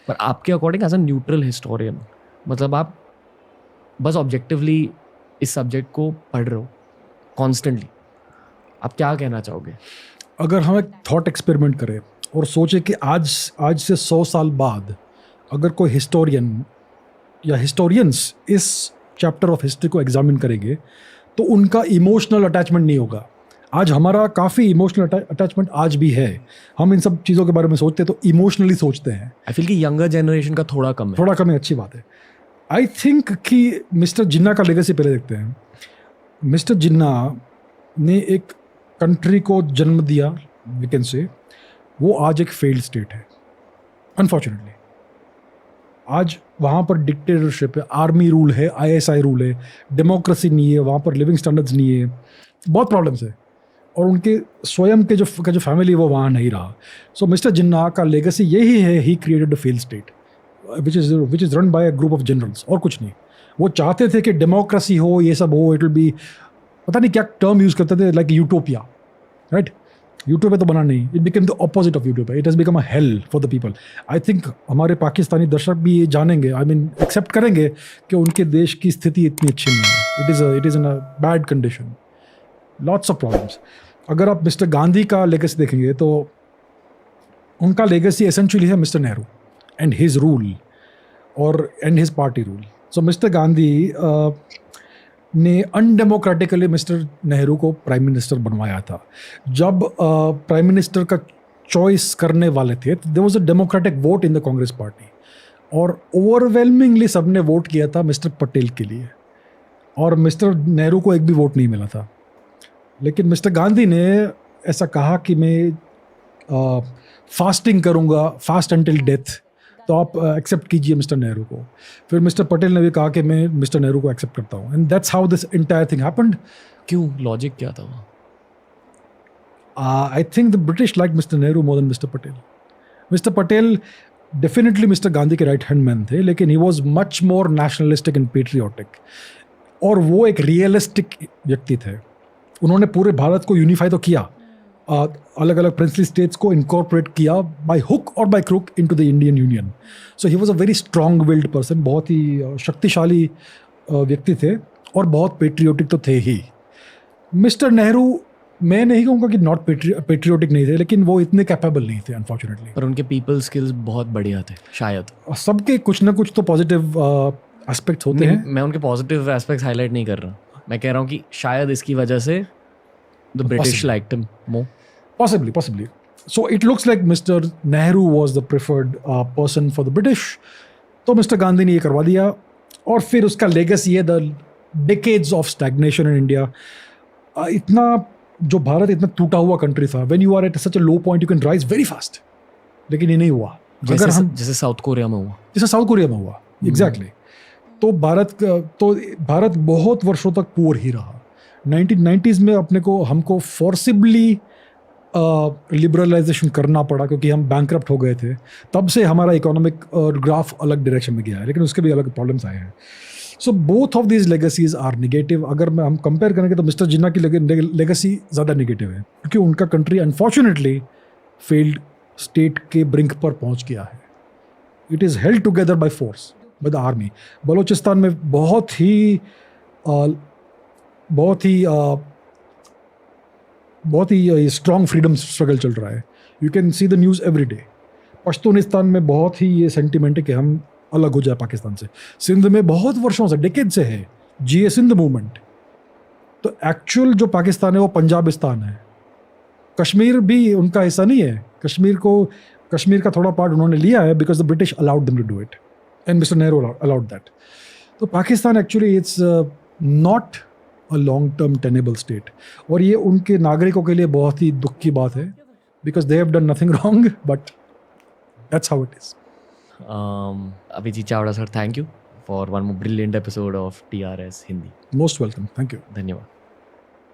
पर आपके according as a neutral historian, मतलब आप बस ऑब्जेक्टिवली इस सब्जेक्ट को पढ़ रहे हो कॉन्स्टेंटली, आप क्या कहना चाहोगे? अगर हम एक थॉट एक्सपेरिमेंट करें और सोचे कि आज से 100 साल बाद अगर कोई हिस्टोरियन या हिस्टोरियंस इस चैप्टर ऑफ हिस्ट्री को एग्जामिन करेंगे तो उनका इमोशनल अटैचमेंट नहीं होगा। आज हमारा काफ़ी इमोशनल अटैचमेंट आज भी है, हम इन सब चीज़ों के बारे में सोचते हैं तो इमोशनली सोचते हैं। आई फील कि यंगर जनरेशन का थोड़ा कम है, अच्छी बात है। आई थिंक कि मिस्टर जिन्ना का लेगेसी पहले देखते हैं। मिस्टर जिन्ना ने एक कंट्री को जन्म दिया, वी कैन से, वो आज एक फेल्ड स्टेट है अनफॉर्चुनेटली। आज वहाँ पर डिक्टेटरशिप है, आर्मी रूल है, ISI रूल है, डेमोक्रेसी नहीं है, वहाँ पर लिविंग स्टैंडर्ड्स नहीं है, बहुत प्रॉब्लम्स है और उनके स्वयं के जो फैमिली वो वहाँ नहीं रहा। सो मिस्टर जिन्ना का लेगेसी यही है, he created a failed state which is run by a group of generals, और कुछ नहीं। वो चाहते थे कि डेमोक्रेसी हो, ये सब हो, इट विल बी, पता नहीं क्या टर्म यूज़ करते थे, लाइक यूटोपिया, राइट? यूटोपिया तो बना नहीं, it became the opposite of utopia, it has become a hello for the people. I think हमारे पाकिस्तानी दर्शक भी ये जानेंगे, आई मीन एक्सेप्ट करेंगे कि उनके देश की स्थिति इतनी अच्छी नहीं है, it is in a bad condition, lots of problems. अगर आप मिस्टर गांधी का लेगेसी देखेंगे तो उनका लेगेसी एसेंशियली है mister Nehru and his rule और and his party rule. So mister Gandhi ने अनडेमोक्रेटिकली मिस्टर नेहरू को प्राइम मिनिस्टर बनवाया था। जब प्राइम मिनिस्टर का चॉइस करने वाले थे, there was a democratic vote in the Congress party और ओवरवेलमिंगली सबने वोट किया था मिस्टर पटेल के लिए और मिस्टर नेहरू को एक भी वोट नहीं मिला था। लेकिन मिस्टर गांधी ने ऐसा कहा कि मैं फास्टिंग करूंगा, फास्ट अंटिल डेथ, तो आप एक्सेप्ट कीजिए मिस्टर नेहरू को। फिर मिस्टर पटेल ने भी कहा कि मैं मिस्टर नेहरू को एक्सेप्ट करता हूँ, and that's how this entire thing happened. क्यों, लॉजिक क्या था वहाँ? I think the British like mister Nehru more than mister Patel. Mister Patel definitely mister Gandhi के राइट हैंड मैन थे, लेकिन he was much more nationalistic and patriotic, और वो एक रियलिस्टिक व्यक्ति थे। उन्होंने पूरे भारत को यूनिफाई तो किया, अलग अलग प्रिंसली स्टेट्स को इनकॉर्पोरेट किया बाय हुक और by crook into the Indian union. So he was a very strong willed person, बहुत ही शक्तिशाली व्यक्ति थे और बहुत पेट्रियोटिक तो थे ही। मिस्टर नेहरू, मैं नहीं कहूँगा कि नॉट पेट्रियोटिक नहीं थे, लेकिन वो इतने कैपेबल नहीं थे अनफॉर्चुनेटली। पर उनके पीपल स्किल्स बहुत बढ़िया थे शायद। सबके कुछ ना कुछ तो पॉजिटिव एस्पेक्ट्स होते हैं। मैं उनके पॉजिटिव एस्पेक्ट्स हाईलाइट नहीं कर रहा, मैं कह रहा हूँ कि शायद इसकी वजह से the British liked him more. Possibly. So it looks like Mr. Nehru was the preferred person for the British. तो मिस्टर गांधी ने ये करवा दिया और फिर उसका लेगेसी है the decades of stagnation in India. इतना जो भारत इतना टूटा हुआ कंट्री था, when you are at such a low point you can rise very fast. लेकिन ये नहीं हुआ। जैसे साउथ कोरिया में हुआ। Exactly. तो भारत बहुत वर्षों तक पुअर ही रहा। 1990s में हमको फोर्सिबली लिबरलाइजेशन करना पड़ा क्योंकि हम बैंकरप्ट हो गए थे। तब से हमारा इकोनॉमिक ग्राफ अलग डायरेक्शन में गया है, लेकिन उसके भी अलग प्रॉब्लम्स आए हैं। So both of these legacies are negative. अगर हम कंपेयर करेंगे तो मिस्टर जिन्ना की लेगेसी ज़्यादा नेगेटिव है क्योंकि उनका कंट्री अनफॉर्चुनेटली फेल्ड स्टेट के ब्रिंक पर पहुंच गया है। It is held together by force, by the army. Balochistan में बहुत ही स्ट्रॉन्ग फ्रीडम स्ट्रगल चल रहा है। You can see the news every day. Pashtunistan में बहुत ही ये सेंटिमेंट है कि हम अलग हो जाए पाकिस्तान से। सिंध में बहुत वर्षों से, डेकेड से है GA सिंध मूवमेंट। तो एक्चुअल जो पाकिस्तान है वो पंजाबिस्तान है। कश्मीर भी उनका हिस्सा नहीं है। कश्मीर का थोड़ा पार्ट उन्होंने लिया है because the British allowed them to do it and mister Nehru allowed that. तो Pakistan actually it's not a long term tenable state, और ये उनके नागरिकों के लिए बहुत ही दुख की बात है। because they have done nothing wrong, but that's how it is. Abhijit Chavda sir, thank you for one more brilliant episode of TRS Hindi. Most welcome. Thank you. धन्यवाद।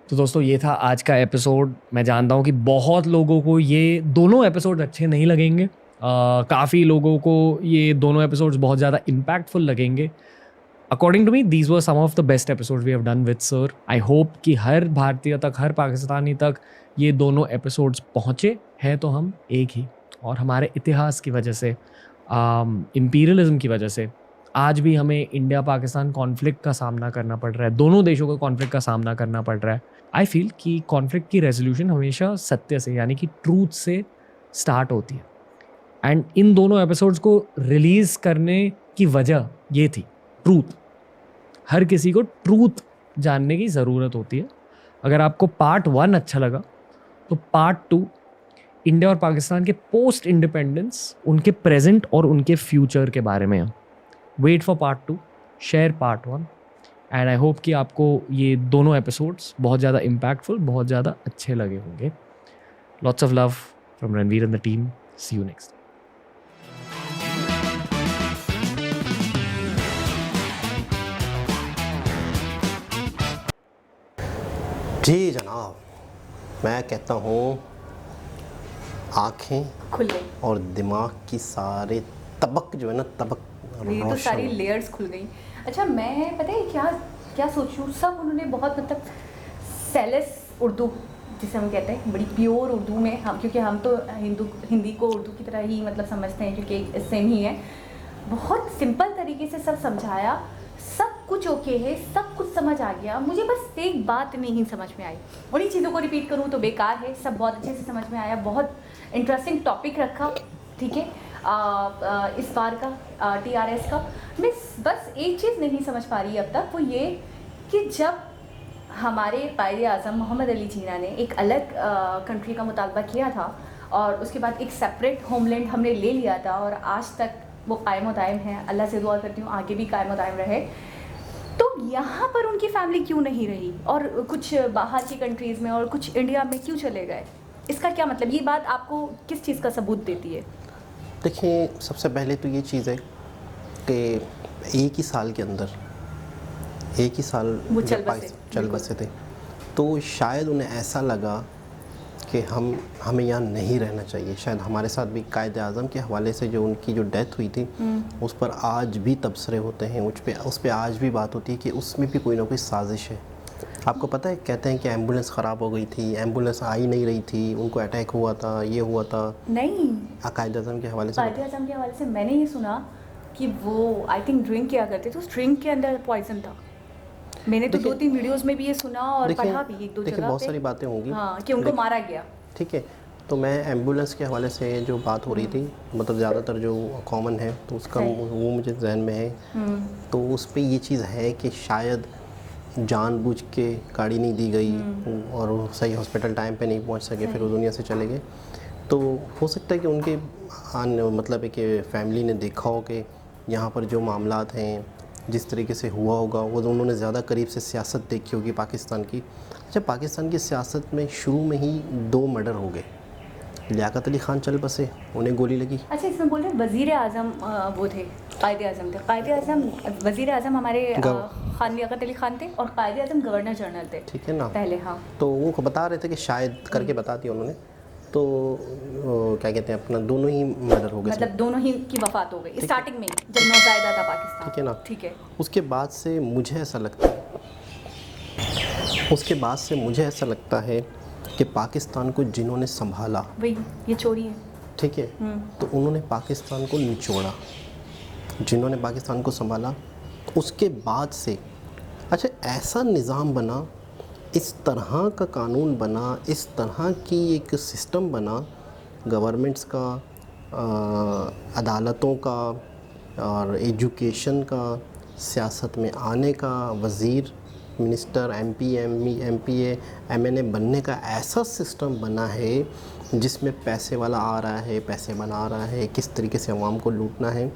तो दोस्तों ये था आज का एपिसोड। मैं जानता हूँ कि बहुत लोगों को ये दोनों एपिसोड अच्छे नहीं लगेंगे, काफ़ी लोगों को ये दोनों एपिसोड्स बहुत ज़्यादा इम्पैक्टफुल लगेंगे। According to me these were some of the best episode we have done with sir. I hope कि हर भारतीय तक, हर पाकिस्तानी तक ये दोनों एपिसोड्स पहुँचे हैं तो हम एक ही, और हमारे इतिहास की वजह से, इम्पीरियलिज्म की वजह से आज भी हमें इंडिया पाकिस्तान कॉन्फ्लिक्ट का सामना करना पड़ रहा है, दोनों देशों को कॉन्फ्लिक्ट का सामना करना पड़ रहा है। आई फील कि कॉन्फ्लिक्ट की रेजोल्यूशन हमेशा सत्य से, यानी कि ट्रूथ से स्टार्ट होती है। एंड इन दोनों एपिसोड्स को रिलीज़ करने की वजह ये थी, ट्रूथ। हर किसी को ट्रूथ जानने की ज़रूरत होती है। अगर आपको पार्ट 1 अच्छा लगा तो पार्ट 2 इंडिया और पाकिस्तान के पोस्ट इंडिपेंडेंस, उनके प्रेजेंट और उनके फ्यूचर के बारे में है। Wait for part 2, share part 1, and I hope कि आपको ये दोनों एपिसोड्स बहुत ज़्यादा इम्पैक्टफुल, बहुत ज़्यादा अच्छे लगे होंगे। Lots of love from Ranveer and the team. See you next. जी जनाब, मैं कहता हूँ आँखें खुल गई, और दिमाग की सारे तबक जो है ना, तबक मेरी तो सारी लेयर्स खुल गई। अच्छा, मैं पता है क्या सोचूं, सब उन्होंने बहुत मतलब सेलेस उर्दू जिसे हम कहते हैं, बड़ी प्योर उर्दू में, हम क्योंकि हम तो हिंदी को उर्दू की तरह ही मतलब समझते हैं क्योंकि सेम ही है, बहुत सिंपल तरीके से सब समझाया, सब कुछ ओके है, सब कुछ समझ आ गया। मुझे बस एक बात नहीं समझ में आई, उन्हीं चीज़ों को रिपीट करूँ तो बेकार है। सब बहुत अच्छे से समझ में आया, बहुत इंटरेस्टिंग टॉपिक रखा, ठीक है, इस बार का TRS का। मैं बस एक चीज़ नहीं समझ पा रही अब तक, वो ये कि जब हमारे कायदे आज़म मोहम्मद अली जिन्ना ने एक अलग कंट्री का मुतालबा किया था और उसके बाद एक सेपरेट होमलैंड हमने ले लिया था और आज तक वो कायम दायम है, अल्लाह से दुआ करती हूँ आगे भी कायम दायम रहे, तो यहाँ पर उनकी फैमिली क्यों नहीं रही और कुछ बाहर की कंट्रीज़ में और कुछ इंडिया में क्यों चले गए? इसका क्या मतलब? ये बात आपको किस चीज़ का सबूत देती है? देखिए, सबसे पहले तो ये चीज़ है कि एक ही साल के अंदर, एक ही साल वो जब चल बसे थे, तो शायद उन्हें ऐसा लगा कि हमें यहाँ नहीं रहना चाहिए। शायद हमारे साथ भी कायदे आज़म के हवाले से जो उनकी जो डेथ हुई थी उस पर आज भी तबसरे होते हैं, उस पर आज भी बात होती है कि उसमें भी कोई ना कोई साजिश है। आपको पता है, कहते हैं कि एम्बुलेंस ख़राब हो गई थी, एम्बुलेंस आ ही नहीं रही थी, उनको अटैक हुआ था, ये हुआ था। नहीं, कायदे आज़म के हवाले से, कायदे आज़म के हवाले से मैंने ये सुना कि वो आई थिंक ड्रिंक किया करते थे, उस ड्रिंक के अंदर पॉइजन था। मैंने तो 2-3 वीडियोस में भी ये सुना और पढ़ा भी एक दो जगह पे। बहुत सारी बातें होंगी, हाँ, कि उनको मारा गया। ठीक है, तो मैं एम्बुलेंस के हवाले से जो बात हो रही थी, मतलब ज़्यादातर जो कॉमन है तो उसका वो मुझे जहन में है, तो उस पर ये चीज़ है कि शायद जानबूझ के गाड़ी नहीं दी गई और वो सही हॉस्पिटल टाइम पे नहीं पहुंच सके, फिर वो दुनिया से चले गए। तो हो सकता है कि उनके मतलब है कि फैमिली ने देखा हो कि यहाँ पर जो मामलात हैं, जिस तरीके से हुआ होगा, वो उन्होंने ज़्यादा करीब से सियासत देखी होगी पाकिस्तान की। अच्छा, पाकिस्तान की सियासत में शुरू में ही 2 मर्डर हो गए, लियाकत अली ख़ान चल बसे, उन्हें गोली लगी। अच्छा, इसमें बोल रहे वज़ीर आज़म वो थे, कायदे आज़म थे, कायदे आज़म, वज़ीर आज़म हमारे खान लियाकत अली ख़ान थे और कायदे आज़म गवर्नर जनरल थे, ठीक है ना, पहले। हाँ, तो वो बता रहे थे कि शायद करके बता दिया उन्होंने, तो क्या कहते हैं अपना, दोनों ही मर्डर हो गए, मतलब दोनों ही की वफ़ात हो गई स्टार्टिंग में जब नौज़ायदा था पाकिस्तान, ठीक है ना, ठीक है। उसके बाद से मुझे ऐसा लगता है, कि पाकिस्तान को जिन्होंने संभाला, वही ये चोरी है, ठीक है, तो उन्होंने पाकिस्तान को निचोड़ा, जिन्होंने पाकिस्तान को संभाला, उसके बाद से अच्छा ऐसा निज़ाम बना, इस तरह का कानून बना, इस तरह की एक सिस्टम बना गवर्नमेंट्स का, अदालतों का और एजुकेशन का, सियासत में आने का, वज़ीर, मिनिस्टर, MP, MPA, MNA बनने का ऐसा सिस्टम बना है जिसमें पैसे वाला आ रहा है, पैसे बना रहा है, किस तरीके से अवाम को लूटना है।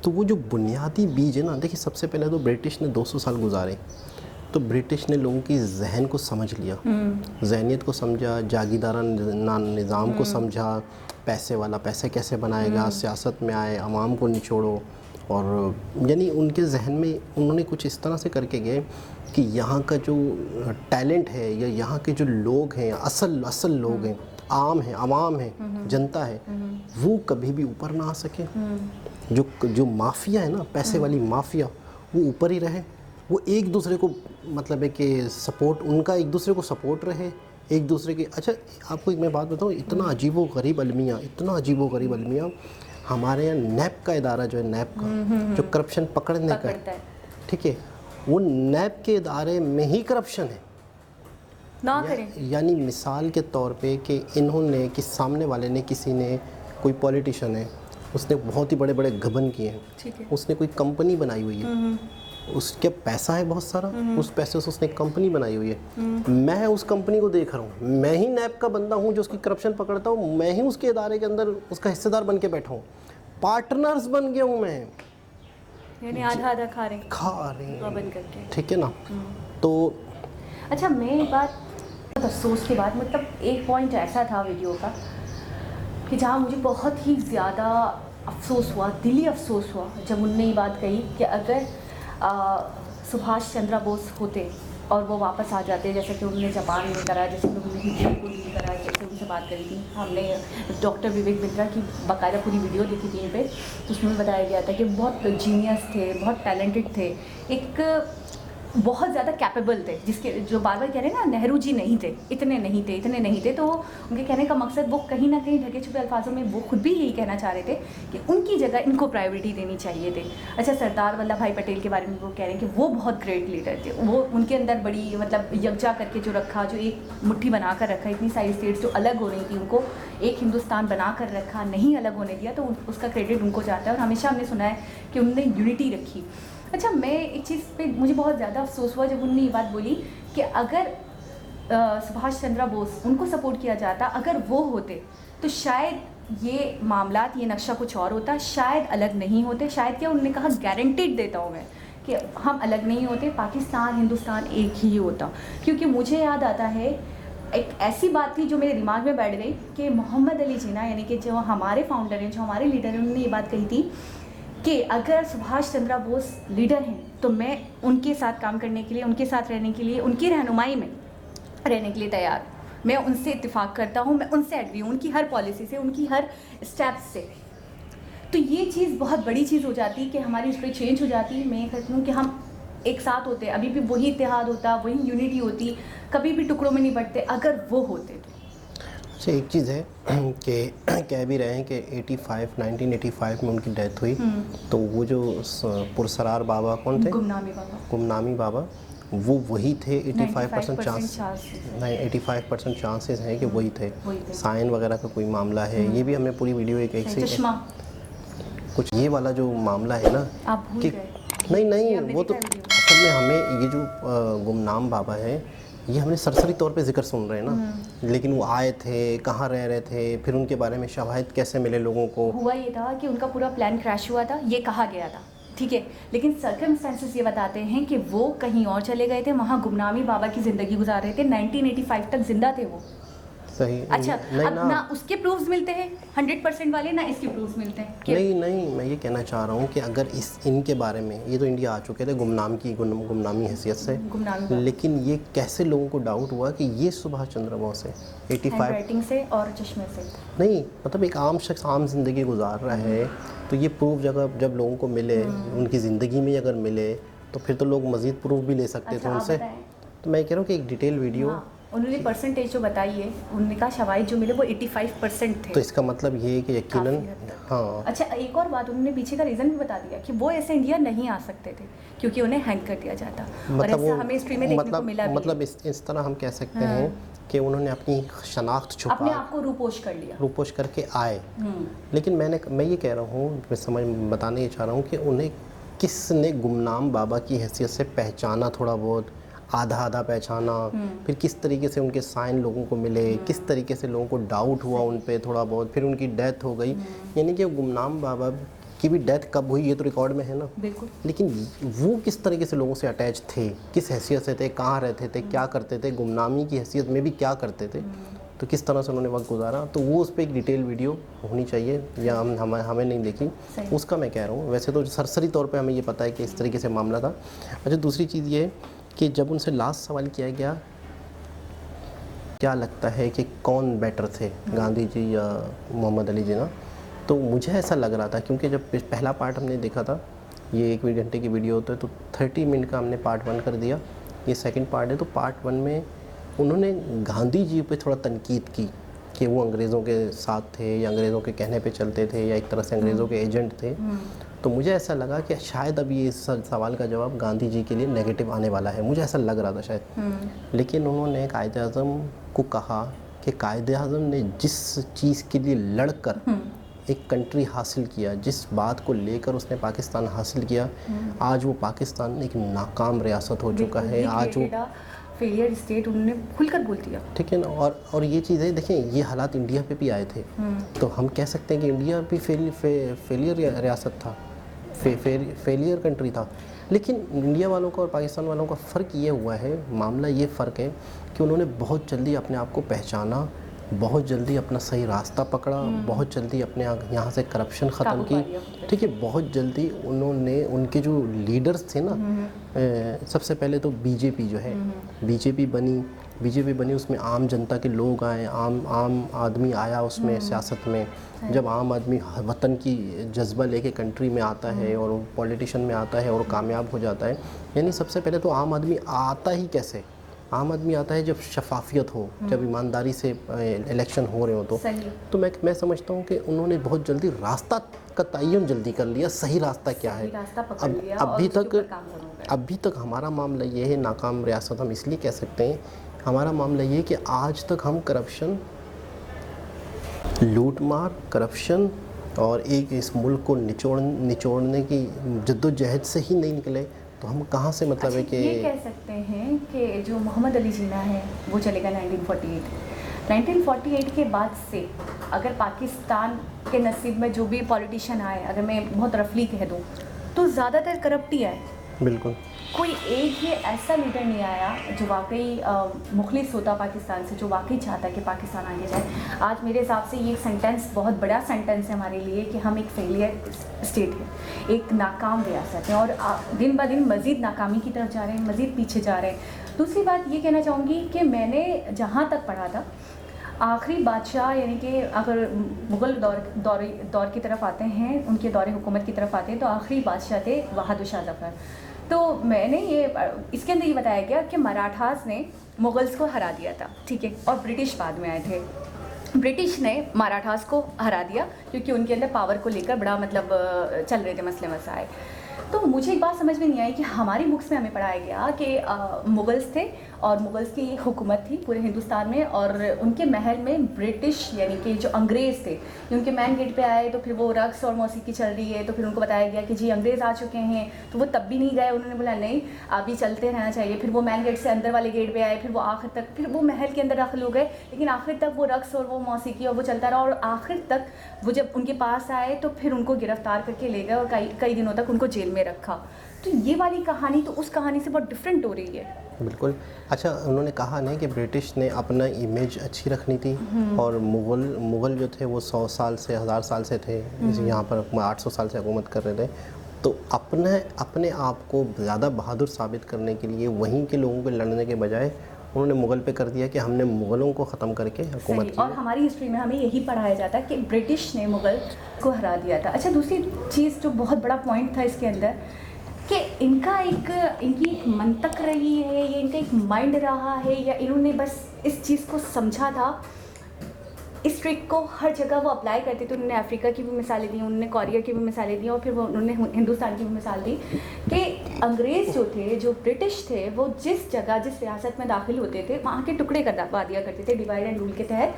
तो वो जो बुनियादी बीज है ना, देखिए सबसे पहले तो ब्रिटिश ने 200 साल गुजारे, तो ब्रिटिश ने लोगों की जहन को समझ लिया, जहनियत को समझा, जागीरदाराना निज़ाम को समझा, पैसे वाला पैसे कैसे बनाएगा, सियासत में आए, अवाम को निचोड़ो, और यानी उनके जहन में उन्होंने कुछ इस तरह से करके गए कि यहाँ का जो टैलेंट है या यहाँ के जो लोग हैं, असल लोग हैं, आम हैं, अवाम है, जनता है, वो कभी भी ऊपर ना आ सके। जो माफिया है ना, पैसे वाली माफिया, वो ऊपर ही रहे, वो एक दूसरे को मतलब है कि सपोर्ट, उनका एक दूसरे को सपोर्ट रहे, एक दूसरे की। अच्छा आपको एक मैं बात बताऊँ, इतना अजीबोगरीब अलमिया हमारे यहाँ नैप का इदारा जो है, नैप का जो करप्शन पकड़ने का, ठीक है, वो नैप के इदारे में ही करप्शन है ना करें। यानी मिसाल के तौर पे कि इन्होंने, कि सामने वाले ने, किसी ने, कोई पॉलिटिशियन है, उसने बहुत ही बड़े बड़े गबन किए हैं, उसने कोई कंपनी बनाई हुई है, उसके पैसा है बहुत सारा, उस पैसे से उसने कंपनी बनाई हुई है, मैं उस कंपनी को देख रहा हूँ, मैं ही नैप का बंदा हूँ जो उसकी करप्शन पकड़ता हूँ, मैं ही उसके इदारे के अंदर उसका हिस्सेदार बन के बैठा हूँ, पार्टनर्स बन गया हूँ मैं, यानी आधा खा रहे हैं, ठीक है ना। तो अच्छा मैं एक बात, अफसोस के बाद, मतलब एक पॉइंट ऐसा था वीडियो का कि जहाँ मुझे बहुत ही ज़्यादा अफसोस हुआ, दिली अफसोस हुआ, जब उनने ये बात कही कि अगर सुभाष चंद्र बोस होते और वो वापस आ जाते, जैसे कि उन्होंने जापान में करा, जैसे कि उन्होंने हिटलर को डील करा, जैसे उनसे बात करी थी हमने, डॉक्टर विवेक बिंद्रा की बाकायदा पूरी वीडियो देखी थी इन पे, तो उसमें बताया गया था कि बहुत जीनियस थे, बहुत टैलेंटेड थे, एक बहुत ज़्यादा कैपेबल थे, जिसके जो बार बार कह रहे हैं ना, नेहरू जी नहीं थे, इतने नहीं थे, तो उनके कहने का मकसद वो कहीं ना कहीं ढके छुपे अल्फाजों में वो खुद भी यही कहना चाह रहे थे कि उनकी जगह इनको प्रायोरिटी देनी चाहिए थी। अच्छा सरदार वल्लभ भाई पटेल के बारे में वो कह रहे हैं कि वो बहुत ग्रेट लीडर थे, वो उनके अंदर बड़ी मतलब यकजा करके जो रखा, जो एक मुट्ठी बना कर रखा, इतनी सारी स्टेट्स जो अलग हो रही थी उनको एक हिंदुस्तान बना कर रखा, नहीं अलग होने दिया, तो उसका क्रेडिट उनको जाता है। और हमेशा हमने सुना है कि उन्होंने यूनिटी रखी। अच्छा मैं एक चीज़ पे मुझे बहुत ज़्यादा अफसोस हुआ जब उन्होंने ये बात बोली कि अगर सुभाष चंद्र बोस उनको सपोर्ट किया जाता, अगर वो होते तो शायद ये मामलात, ये नक्शा कुछ और होता, शायद अलग नहीं होते, शायद क्या, उन्होंने कहा गारंटीड देता हूँ मैं कि हम अलग नहीं होते, पाकिस्तान हिंदुस्तान एक ही होता। क्योंकि मुझे याद आता है एक ऐसी बात थी जो मेरे दिमाग में बैठ गई कि मोहम्मद अली जिन्ना, यानी कि जो हमारे फाउंडर हैं, जो हमारे लीडर हैं, उन्होंने ये बात कही थी कि अगर सुभाष चंद्र बोस लीडर हैं तो मैं उनके साथ काम करने के लिए, उनके साथ रहने के लिए, उनकी रहनुमाई में रहने के लिए तैयार हूँ, मैं उनसे इत्तेफाक करता हूँ, मैं उनसे एग्री हूँ, उनकी हर पॉलिसी से, उनकी हर स्टेप से। तो ये चीज़ बहुत बड़ी चीज़ हो जाती कि हमारी हिस्ट्री चेंज हो जाती। मैं कहती हूँ कि हम एक साथ होते, अभी भी वही इत्तेहाद होता, वही यूनिटी होती, कभी भी टुकड़ों में नहीं बंटते अगर वो होते तो। अच्छा एक चीज़ है कि कह भी रहे हैं कि 1985 में उनकी डेथ हुई, तो वो जो पुरसरार बाबा कौन थे, गुमनामी बाबा, वो वही थे। 85% चांस नहीं, 85% चांसेस हैं कि वही थे। साइन वगैरह का कोई मामला है, ये भी हमने पूरी वीडियो एक से कुछ, ये वाला जो मामला है ना कि नहीं वो तो असल में हमें ये जो गुमनाम बाबा है ये हमने सरसरी तौर पे जिक्र सुन रहे हैं ना, लेकिन वो आए थे, कहाँ रह रहे थे, फिर उनके बारे में शवाहिद कैसे मिले लोगों को। हुआ ये था कि उनका पूरा प्लान क्रैश हुआ था, ये कहा गया था, ठीक है, लेकिन सर्कमस्टेंसेस ये बताते हैं कि वो कहीं और चले गए थे, वहाँ गुमनामी बाबा की ज़िंदगी गुजार रहे थे, 1985 तक जिंदा थे वो। सही। अच्छा अब ना उसके प्रूफ्स मिलते हैं 100% वाले, ना इसके प्रूफ्स मिलते हैं। नहीं मैं ये कहना चाह रहा हूँ कि अगर इनके बारे में, ये तो इंडिया आ चुके थे गुमनामी हैसियत से, लेकिन ये कैसे लोगों को डाउट हुआ कि ये सुभाष चंद्र बोस है 85 से और चश्मे से नहीं, मतलब एक आम शख्स आम जिंदगी गुजार रहा है, तो ये प्रूफ जब लोगों को मिले, उनकी ज़िंदगी में अगर मिले, तो फिर तो लोग मज़ीद प्रूफ भी ले सकते थे उनसे। तो मैं कह रहा हूँ कि एक डिटेल वीडियो, उन्होंने परसेंटेज जो बताई है, उन्होंने कहा शवाहिद जो मिले वो 85% थे, तो इसका मतलब ये है कि यकीनन हाँ। अच्छा एक और बात, उन्होंने पीछे का रीज़न भी बता दिया कि वो ऐसे इंडिया नहीं आ सकते थे क्योंकि उन्हें हैंग कर दिया जाता, और ऐसा हमें हिस्ट्री में देखने को मिला भी। मतलब इस तरह हम कह सकते हैं कि उन्होंने अपनी शनाख्त छुपा, अपने आप को रूपोश करके आए। लेकिन मैं ये कह रहा हूँ, मैं बताने ये चाह रहा हूँ कि उन्हें किसने गुमनाम बाबा की हैसियत से पहचाना, थोड़ा बहुत आधा पहचाना, फिर किस तरीके से उनके साइन लोगों को मिले, किस तरीके से लोगों को डाउट हुआ उन पे थोड़ा बहुत, फिर उनकी डेथ हो गई। यानी कि गुमनाम बाबा कि भी डेथ कब हुई ये तो रिकॉर्ड में है ना, बिल्कुल। लेकिन वो किस तरीके से लोगों से अटैच थे, किस हैसियत से थे, कहाँ रहते थे, क्या करते थे, गुमनामी की हैसियत में भी क्या करते थे, तो किस तरह से उन्होंने वक्त गुजारा, तो वो उस पर एक डिटेल वीडियो होनी चाहिए, या हमें नहीं देखी उसका मैं कह रहा हूँ। वैसे तो सरसरी तौर पे हमें ये पता है कि इस तरीके से मामला था। अच्छा, दूसरी चीज़ ये कि जब उनसे लास्ट सवाल किया गया क्या लगता है कि कौन बेटर थे, गांधी जी या मोहम्मद अली जिन्ना, तो मुझे ऐसा लग रहा था, क्योंकि जब पहला पार्ट हमने देखा था, ये 1 घंटे की वीडियो होता है, तो 30 मिनट का हमने पार्ट 1 कर दिया, ये सेकंड पार्ट है। तो पार्ट 1 में उन्होंने गांधी जी पे थोड़ा तनकीद की कि वो अंग्रेज़ों के साथ थे या अंग्रेज़ों के कहने पे चलते थे या एक तरह से अंग्रेज़ों के एजेंट थे। तो मुझे ऐसा लगा कि शायद अभी ये सवाल का जवाब गांधी जी के लिए नेगेटिव आने वाला है, मुझे ऐसा लग रहा था शायद। लेकिन उन्होंने कायदे-आज़म को कहा कि कायदे-आज़म ने जिस चीज़ के लिए लड़कर एक कंट्री हासिल किया, जिस बात को लेकर उसने पाकिस्तान हासिल किया, आज वो पाकिस्तान एक नाकाम रियासत हो चुका है। आज वो फेलियर स्टेट उन्होंने खुलकर बोल दिया, ठीक है ना। और ये चीज़ें देखें, ये हालात इंडिया पे भी आए थे, तो हम कह सकते हैं कि इंडिया भी फेलियर रियासत था, फेलियर कंट्री था। लेकिन इंडिया वालों का और पाकिस्तान वालों का फ़र्क ये हुआ है, मामला ये फ़र्क है कि उन्होंने बहुत जल्दी अपने आप को पहचाना, बहुत जल्दी अपना सही रास्ता पकड़ा, बहुत जल्दी अपने यहाँ से करप्शन ख़त्म की, ठीक है। बहुत जल्दी उन्होंने, उनके जो लीडर्स थे ना, सबसे पहले तो बीजेपी जो है, बीजेपी बनी, उसमें आम जनता के लोग आए, आम आदमी आया उसमें सियासत में। जब आम आदमी वतन की जज्बा लेके कंट्री में आता है और पॉलिटिशियन में आता है और कामयाब हो जाता है, यानी सबसे पहले तो आम आदमी आता ही कैसे, आम आदमी आता है जब शफाफियत हो, जब ईमानदारी से इलेक्शन हो रहे हो। तो मैं समझता हूँ कि उन्होंने बहुत जल्दी रास्ता का तयन जल्दी कर लिया, सही रास्ता क्या है। अभी तक हमारा मामला ये है, नाकाम रियासत हम इसलिए कह सकते हैं, हमारा मामला ये है कि आज तक हम करप्शन, लूटमार, करप्शन और एक इस मुल्क को निचोड़ने की जद्दोजहद से ही नहीं निकले, तो हम कहाँ से मतलब है कि ये कह सकते हैं कि जो मोहम्मद अली जिन्ना है वो चलेगा 1948 के बाद से अगर पाकिस्तान के नसीब में जो भी पॉलिटिशियन आए, अगर मैं बहुत रफली कह दूँ, तो ज़्यादातर करप्ट ही आए। बिल्कुल कोई एक ही ऐसा लीडर नहीं आया जो वाकई मुखलिस होता पाकिस्तान से, जो वाकई चाहता कि पाकिस्तान आगे जाए। आज मेरे हिसाब से ये सेंटेंस बहुत बड़ा सेंटेंस है हमारे लिए कि हम एक फेलियर स्टेट है, एक नाकाम रियासत है, और दिन ब दिन मज़ीद नाकामी की तरफ जा रहे हैं, मज़ीद पीछे जा रहे हैं। दूसरी बात ये कहना चाहूँगी कि मैंने जहाँ तक पढ़ा था, आखिरी बादशाह यानी कि अगर मुग़ल दौर की तरफ आते हैं, उनके दौरे हुकूमत की तरफ आते हैं, तो आखिरी बादशाह थे बहादुर शाह ज़फ़र। तो मैंने इसके अंदर ये बताया गया कि मराठास ने मुग़ल्स को हरा दिया था, ठीक है, और ब्रिटिश बाद में आए थे। ब्रिटिश ने मराठास को हरा दिया क्योंकि उनके अंदर पावर को लेकर बड़ा मतलब चल रहे थे मसले मसाइल। तो मुझे एक बात समझ में नहीं आई कि हमारी बुक्स में हमें पढ़ाया गया कि मुग़ल्स थे और मुग़ल्स की हुकूमत थी पूरे हिंदुस्तान में, और उनके महल में ब्रिटिश यानी कि जो अंग्रेज़ थे उनके मैन गेट पे आए, तो फिर वो रक्स और मौसीकी चल रही है, तो फिर उनको बताया गया कि जी अंग्रेज़ आ चुके हैं, तो वो तब भी नहीं गए, उन्होंने बोला नहीं अभी चलते रहना चाहिए। फिर वो मैन गेट से अंदर वाले गेट पर आए, फिर वो आखिर तक, फिर वो महल के अंदर दाखिल हो गए, लेकिन आखिर तक वो रक्स और वो मौसीकी और वो चलता रहा, और आखिर तक वो जब उनके पास आए तो फिर उनको गिरफ़्तार करके ले गए और कई दिनों तक उनको जेल में रखा। तो ये वाली कहानी तो उस कहानी से बहुत डिफरेंट हो रही है। बिल्कुल। अच्छा, उन्होंने कहा नहीं कि ब्रिटिश ने अपना इमेज अच्छी रखनी थी, और मुग़ल जो थे वो 100 साल से 1000 साल से थे, यहाँ पर 800 साल से हुकूमत कर रहे थे। तो अपने आप को ज़्यादा बहादुर साबित करने के लिए वहीं के लोगों को लड़ने के बजाय उन्होंने मुग़ल पे कर दिया कि हमने मुग़लों को ख़त्म करके हुकूमत की। और हमारी हिस्ट्री में हमें यही पढ़ाया जाता है कि ब्रिटिश ने मुग़ल को हरा दिया था। अच्छा, दूसरी चीज़ जो बहुत बड़ा पॉइंट था इसके अंदर कि इनकी एक मंतक रही है, ये इनका एक माइंड रहा है, या इन्होंने बस इस चीज़ को समझा था, इस ट्रिक को हर जगह वो अप्लाई करते थे। उन्होंने अफ्रीका की भी मिसालें दी, उन्होंने कोरिया की भी मिसालें दी, और फिर वो उन्होंने हिंदुस्तान की भी मिसाल दी कि अंग्रेज़ जो थे, जो ब्रिटिश थे, वो जिस जगह जिस रियासत में दाखिल होते थे वहाँ के टुकड़े करवा दिया करते थे, डिवाइड एंड रूल के तहत।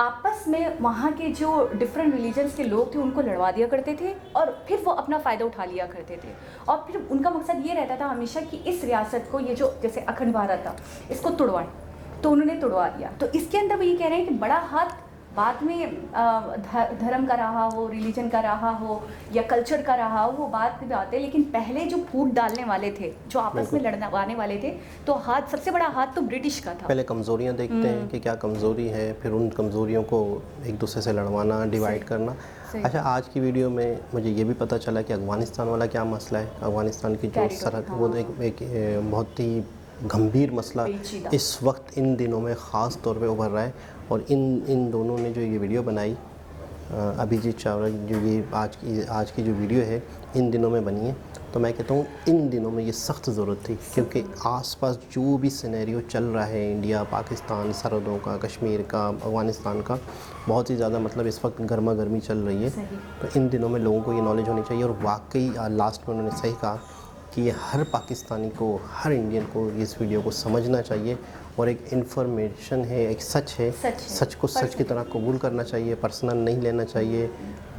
आपस में वहाँ के जो डिफरेंट रिलीजन्स के लोग थे उनको लड़वा दिया करते थे, और फिर वो अपना फ़ायदा उठा लिया करते थे, और फिर उनका मकसद ये रहता था हमेशा कि इस रियासत को, ये जो जैसे अखंड भारत था, इसको तोड़वाएं, तो उन्होंने तोड़वा दिया। तो इसके अंदर वो ये कह रहे हैं कि बड़ा हाथ बाद में धर्म का रहा हो, रिलीजन का रहा हो या कल्चर का रहा हो, वो बात की बात है, लेकिन पहले जो फूट डालने वाले थे, जो आपस में लड़ने वाले थे, तो हाथ, सबसे बड़ा हाथ तो ब्रिटिश का था। पहले कमज़ोरियाँ देखते हैं कि क्या कमज़ोरी है, फिर उन कमज़ोरियों को एक दूसरे से लड़वाना, डिवाइड करना। अच्छा, आज की वीडियो में मुझे ये भी पता चला कि अफ़गानिस्तान वाला क्या मसला है। अफ़गानिस्तान की जो सरहद, वो एक बहुत ही गंभीर मसला इस वक्त इन दिनों में ख़ास तौर पे उभर रहा है। और इन दोनों ने जो ये वीडियो बनाई, अभिजीत चावला, जो ये आज की जो वीडियो है इन दिनों में बनी है, तो मैं कहता हूँ इन दिनों में ये सख्त ज़रूरत थी, क्योंकि आसपास जो भी सिनेरियो चल रहा है इंडिया पाकिस्तान सरहदों का, कश्मीर का, अफ़गानिस्तान का, बहुत ही ज़्यादा मतलब इस वक्त गर्मा गर्मी चल रही है। तो इन दिनों में लोगों को ये नॉलेज होनी चाहिए। और वाकई लास्ट में उन्होंने सही कहा कि ये हर पाकिस्तानी को, हर इंडियन को इस वीडियो को समझना चाहिए। और एक इन्फॉर्मेशन है, एक सच है, सच को सच की तरह कबूल करना चाहिए, पर्सनल नहीं लेना चाहिए,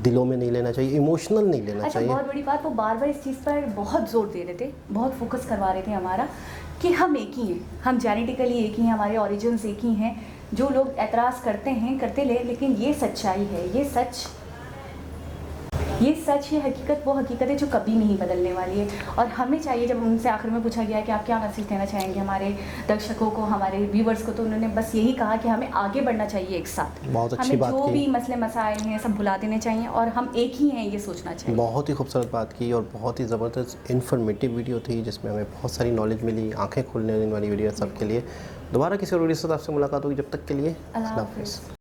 दिलों में नहीं लेना चाहिए, इमोशनल नहीं लेना चाहिए। बहुत बड़ी बात, वो बार बार इस चीज़ पर बहुत जोर दे रहे थे, बहुत फोकस करवा रहे थे हमारा, कि हम एक ही हैं, हम जेनेटिकली एक ही हैं, हमारे ओरिजिन्स एक ही हैं। जो लोग एतराज़ करते हैं करते ले, लेकिन ये सच्चाई है, ये सच है, हकीकत वो हकीकत है जो कभी नहीं बदलने वाली है। और हमें चाहिए, जब उनसे आखिर में पूछा गया कि आप क्या मैसेज देना चाहेंगे हमारे दर्शकों को, हमारे व्यूवर्स को, तो उन्होंने बस यही कहा कि हमें आगे बढ़ना चाहिए एक साथ। बहुत अच्छी हमें बात जो की। भी मसले मसाइल हैं सब भुला देने चाहिए और हम एक ही हैं, ये सोचना चाहिए। बहुत ही खूबसूरत बात की और बहुत ही ज़बरदस्त इन्फॉर्मेटिव वीडियो थी, जिसमें हमें बहुत सारी नॉलेज मिली, आंखें खोलने वाली वीडियो सबके लिए। दोबारा किसी और वीडियो से आपसे मुलाकात होगी, जब तक के लिए अल्लाह हाफ़िज़।